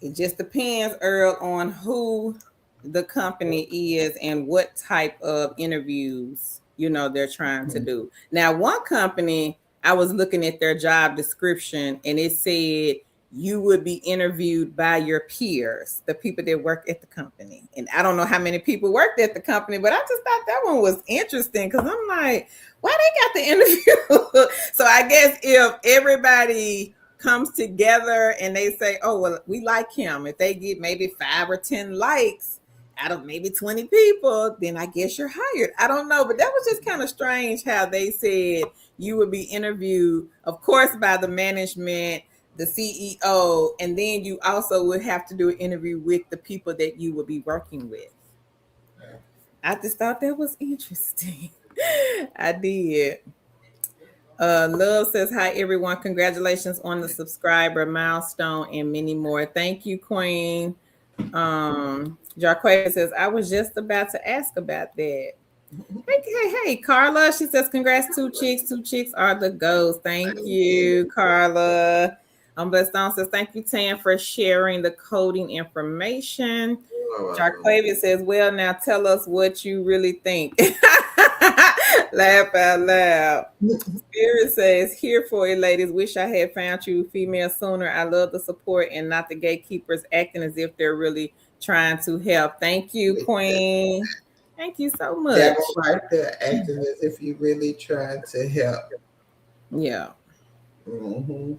it just depends, Earl, on who the company is and what type of interviews, they're trying to do. Now, one company, I was looking at their job description and it said you would be interviewed by your peers, the people that work at the company. And I don't know how many people worked at the company, but I just thought that one was interesting because I'm like, why they got the interview? So I guess if everybody comes together and they say, oh, well, we like him. If they get maybe 5 or 10 likes out of maybe 20 people, then I guess you're hired. I don't know. But that was just kind of strange how they said you would be interviewed, of course, by the management, the CEO, and then you also would have to do an interview with the people that you would be working with. I just thought that was interesting. I did. Love says, hi, everyone. Congratulations on the subscriber milestone and many more. Thank you, Queen. Jarquay says, I was just about to ask about that. Hey, Carla. She says, congrats, 2 chicks. 2 chicks are the goals. Thank you, Carla. Blessed Stone says, thank you, Tan, for sharing the coding information. Jarquavia says, well, now tell us what you really think. Laugh out loud. Spirit says, here for it, ladies. Wish I had found you female sooner. I love the support and not the gatekeepers acting as if they're really trying to help. Thank you, Queen. Thank you so much. That was right there, acting as if you really tried to help. Yeah. Mm-hmm.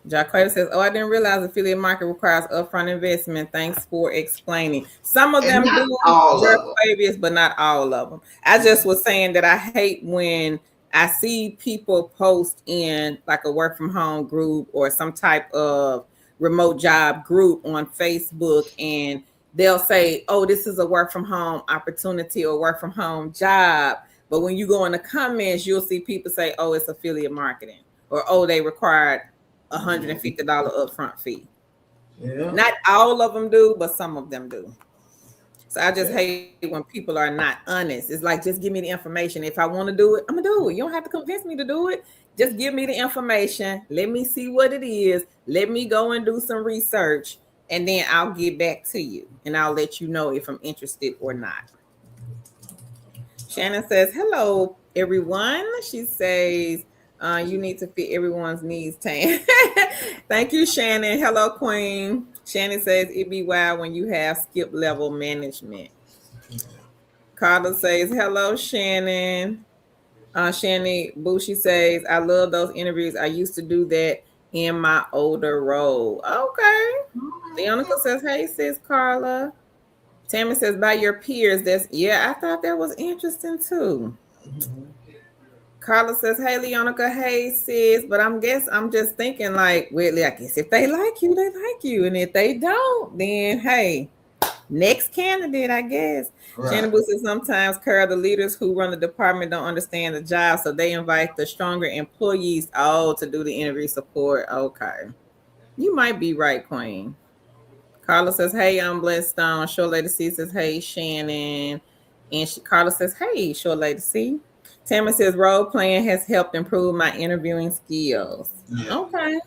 Jaquetta says, "Oh, I didn't realize affiliate market requires upfront investment. Thanks for explaining. Some of And them not do, all of them. Jaquavius, but not all of them. I just was saying that I hate when I see people post in like a work from home group or some type of remote job group on Facebook, and they'll say, "Oh, this is a work from home opportunity or work from home job." But when you go in the comments, you'll see people say, "Oh, it's affiliate marketing," or "Oh, they required $150 upfront fee." Yeah. Not all of them do, but some of them do. So I just hate when people are not honest. It's like, just give me the information. If I want to do it, I'm gonna do it. You don't have to convince me to do it. Just give me the information. Let me see what it is. Let me go and do some research, and then I'll get back to you, and I'll let you know if I'm interested or not. Shannon says, "Hello, everyone." She says, "You need to fit everyone's needs, Tan." Thank you, Shannon. Hello, Queen. Shannon says, "It be wild when you have skip level management." Carla says, "Hello, Shannon." Shannon Bushi says, "I love those interviews. I used to do that in my older role." Okay. Leonica says, "Hey, sis, Carla." Tammy says, "By your peers." I thought that was interesting too. Carla says, "Hey, Leonica, hey, sis." But I'm just thinking like, Whitley, I guess if they like you, they like you. And if they don't, then hey, next candidate, I guess. Right. Shannon Booth says, "Sometimes, Carl, the leaders who run the department don't understand the job, so they invite the stronger employees to do the interview support." Okay. You might be right, Queen. Carla says, "Hey, I'm Blessed Stone." Short Lady C says, "Hey, Shannon." And Carla says, "Hey, Short Lady C." Tammy says, "Role playing has helped improve my interviewing skills." Yeah. Okay.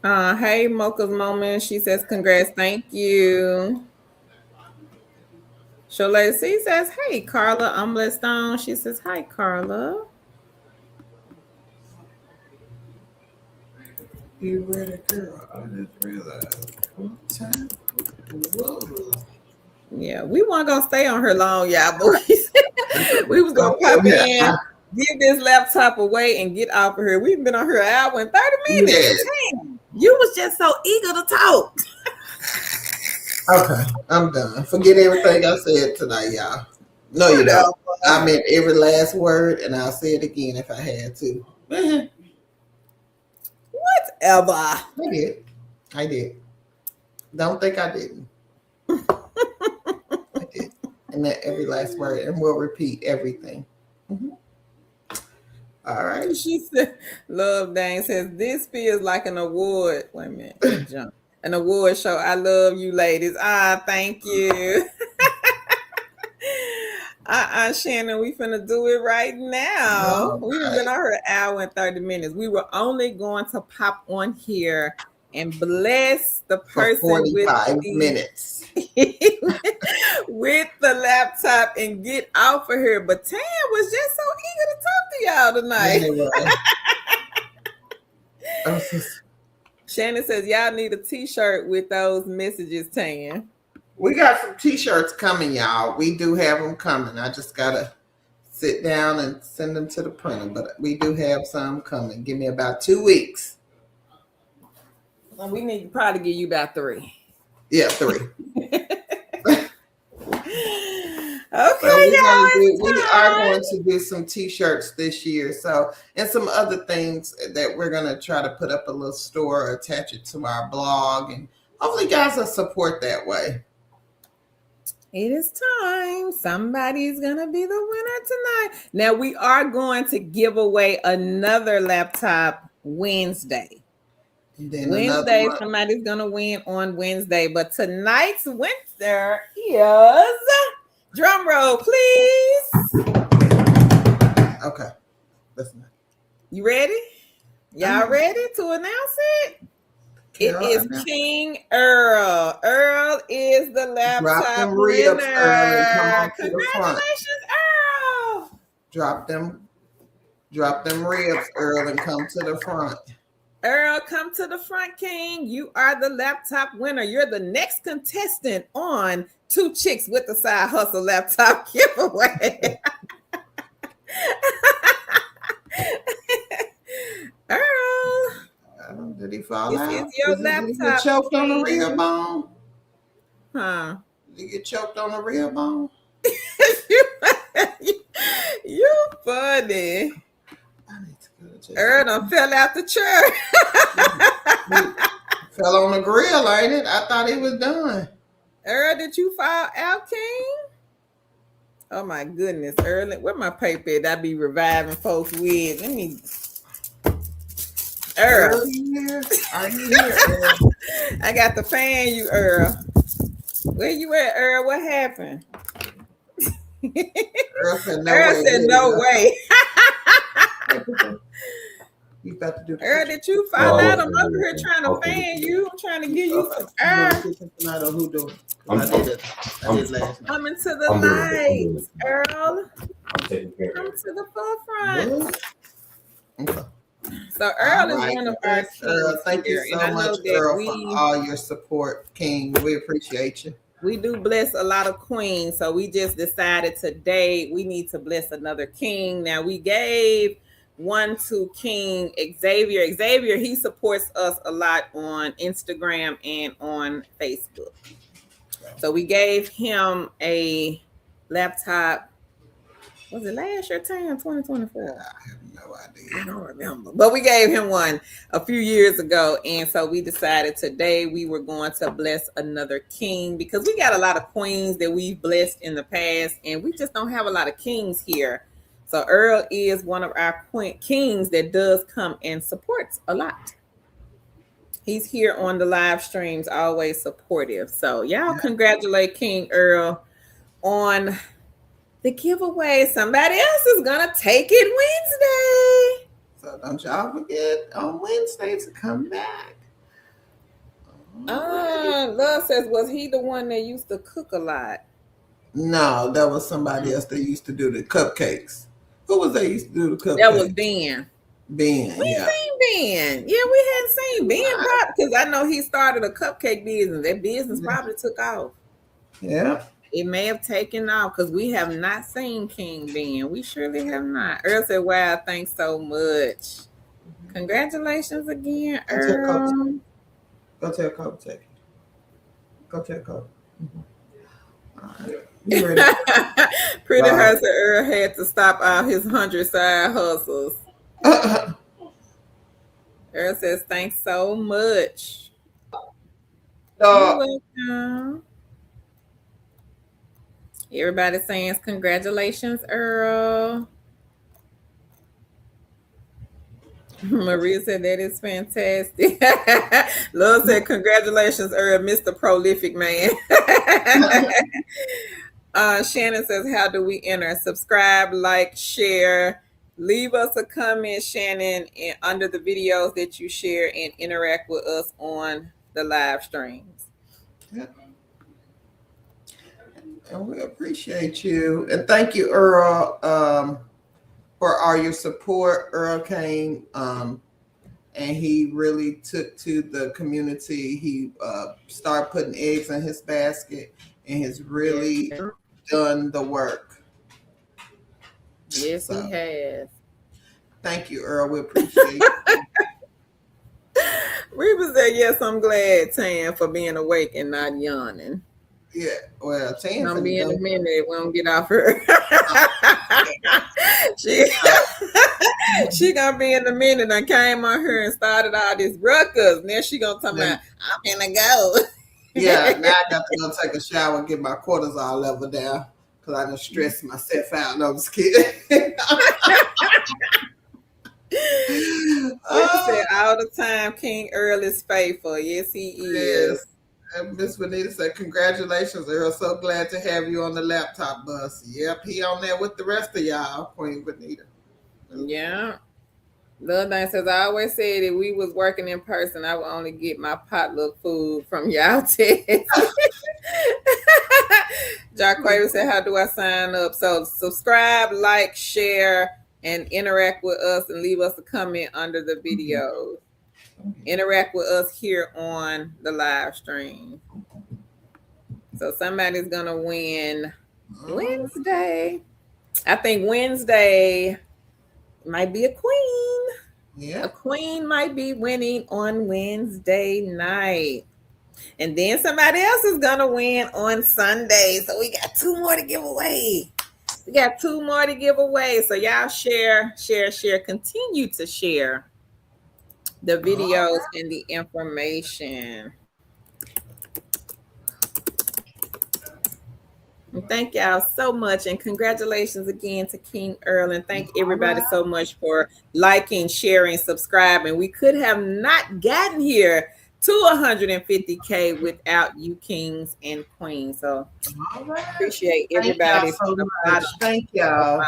Hey, Mocha's Moment. She says, "Congrats, thank you." Short Lady C says, "Hey, Carla, I'm Blessed Stone." She says, "Hi, Carla." You ready, girl? I just realized. Whoa. Yeah, we weren't gonna stay on her long, y'all, boys. We was gonna pop in, give this laptop away, and get off of here. We've been on her an hour and 30 minutes. Yeah. You was just so eager to talk. Okay, I'm done. Forget everything I said tonight, y'all. No, you don't. I meant every last word, and I'll say it again if I had to. Whatever. I did. Don't think I didn't. I did. And that every last word, and we'll repeat everything. Mm-hmm. All right. She said, "Love Dane says this feels like an award." Wait a minute, jump. An award show. I love you, ladies. Thank you. Shannon, we finna do it right now. We've been on her an hour and 30 minutes. We were only going to pop on here and bless the person for 45 minutes with the laptop and get off of here. But Tam was just so eager to talk to y'all tonight. Shannon says, "Y'all need a t-shirt with those messages, Tam." We got some t-shirts coming, y'all. We do have them coming. I just gotta sit down and send them to the printer, but we do have some coming. Give me about 2 weeks. Well, we need to probably give you about 3. Yeah, 3. Okay, we are going to do some t-shirts this year. So, and some other things that we're going to try to put up a little store, attach it to our blog, and hopefully guys will support that way. It is time. Somebody's going to be the winner tonight. Now, we are going to give away another laptop Wednesday. Wednesday, somebody's going to win on Wednesday. But tonight's winner is... Drum roll, please. Okay. Listen. You ready? Y'all ready to announce it? It is King Earl. Earl is the laptop winner. Congratulations, Earl. Drop them ribs, Earl, and come to the front. Earl, come to the front, King. You are the laptop winner. You're the next contestant on Two Chicks with the Side Hustle laptop giveaway. Did he fall This out? is your Did he get laptop. choked on the King. rib bone? Huh? Did he get choked on the rib bone? You funny. I need to go check. Earl done fell out the chair. Fell on the grill, ain't it? I thought he was done. Earl, did you fall out, King? Oh my goodness, Earl. Where my paper at? I be reviving folks with. Let me. Earl. Are you here? Are you here, Earl? I got the fan you, Earl. Where you at, Earl? What happened? Earl said no Earl way. said no way. You about to do the Earl, did you fall Oh, out? I'm okay, up here okay. trying to Okay. fan you. I'm trying to give you some You air. know, kitchen tonight or who doing it? I'm- I did it. I did last night. Come into the I'm doing it. I'm doing light, it. Earl. I'm taking care Come of it. to the forefront. What? Okay. So Earl is All right. one of our kings Thank here, you and so I know much, that Earl, for all your support, King. We appreciate you. we do bless a lot of queens. So we just decided today we need to bless another king. Now we gave one to King Xavier. Xavier, he supports us a lot on Instagram and on Facebook. So we gave him a laptop. Was it last year, Tam? 2024? I have no idea. I don't remember. But we gave him one a few years ago. And so we decided today we were going to bless another king because we got a lot of queens that we've blessed in the past, and we just don't have a lot of kings here. So Earl is one of our kings that does come and supports a lot. He's here on the live streams, always supportive. So y'all congratulate King Earl on the giveaway. Somebody else is gonna take it Wednesday. So don't y'all forget on Wednesday to come back. Love says, was he the one that used to cook a lot? No, that was somebody else that used to do the cupcakes. Who was that used to do the cupcakes? That was Ben. Ben. We Yeah. seen Ben. Yeah, we hadn't seen Ben because I know he started a cupcake business. That business probably took off. Yeah. It may have taken off because we have not seen King Ben. We surely have not. Earl said, wow, thanks so much. Congratulations again, Earl. Go tell Coach. Take it. Go tell Coach. All right. You ready? Pretty Bye. her said Earl had to stop all his 100 side hustles. Earl says, thanks so much. You're welcome. Everybody saying congratulations, Earl. Maria said that is fantastic. Love said congratulations, Earl, Mr. Prolific Man. Shannon says, how do we enter? Subscribe, like, share. Leave us a comment, Shannon, under the videos that you share and interact with us on the live streams. Yeah. And we appreciate you. And thank you, Earl, for all your support. Earl came and he really took to the community. He started putting eggs in his basket and has really done the work. Yes, So, he has. Thank you, Earl. We appreciate you. Reba said, yes, I'm glad, Tam, for being awake and not yawning. Yeah, well, Tam Gonna be in a done- minute. We don't get off her. she gonna be in a minute. I came on her and started all this ruckus. Now she gonna talk about, I'm gonna go. Yeah, now I got to go take a shower and get my cortisol level down because I done stressed myself out. No, I'm just kidding. Reba said all the time, King Earl is faithful. Yes, he is. Yes. And Miss Vanita said, congratulations, Earl. So glad to have you on the laptop bus. Yep, he on there with the rest of y'all, Queen Vanita. Yeah. Lil Dang says, I always said if we was working in person, I would only get my potluck food from y'all test. Jock Quaver said, how do I sign up? So subscribe, like, share, and interact with us and leave us a comment under the video. Interact with us here on the live stream. So somebody's gonna win Wednesday. I think Wednesday might be a queen. Yeah. A queen might be winning on Wednesday night. And then somebody else is going to win on Sunday. So we got two more to give away. So y'all share. Continue to share the videos and the information. And thank y'all so much. And congratulations again to King Earl. And thank everybody so much for liking, sharing, subscribing. We could have not gotten here to 150K without you kings and queens. So appreciate everybody. Thank y'all so much. Thank y'all.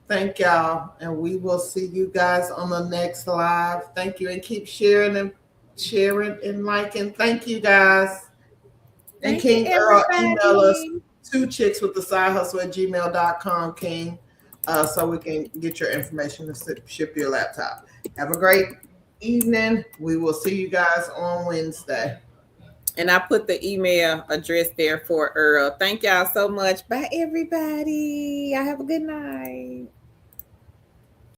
Thank y'all. And we will see you guys on the next live. Thank you. And keep sharing and liking. Thank you guys. And King Earl, email us 2chickswiththeside@gmail.com, King, so we can get your information to ship your laptop. Have a great evening. We will see you guys on Wednesday. And I put the email address there for Earl. Thank y'all so much. Bye, everybody. Y'all have a good night.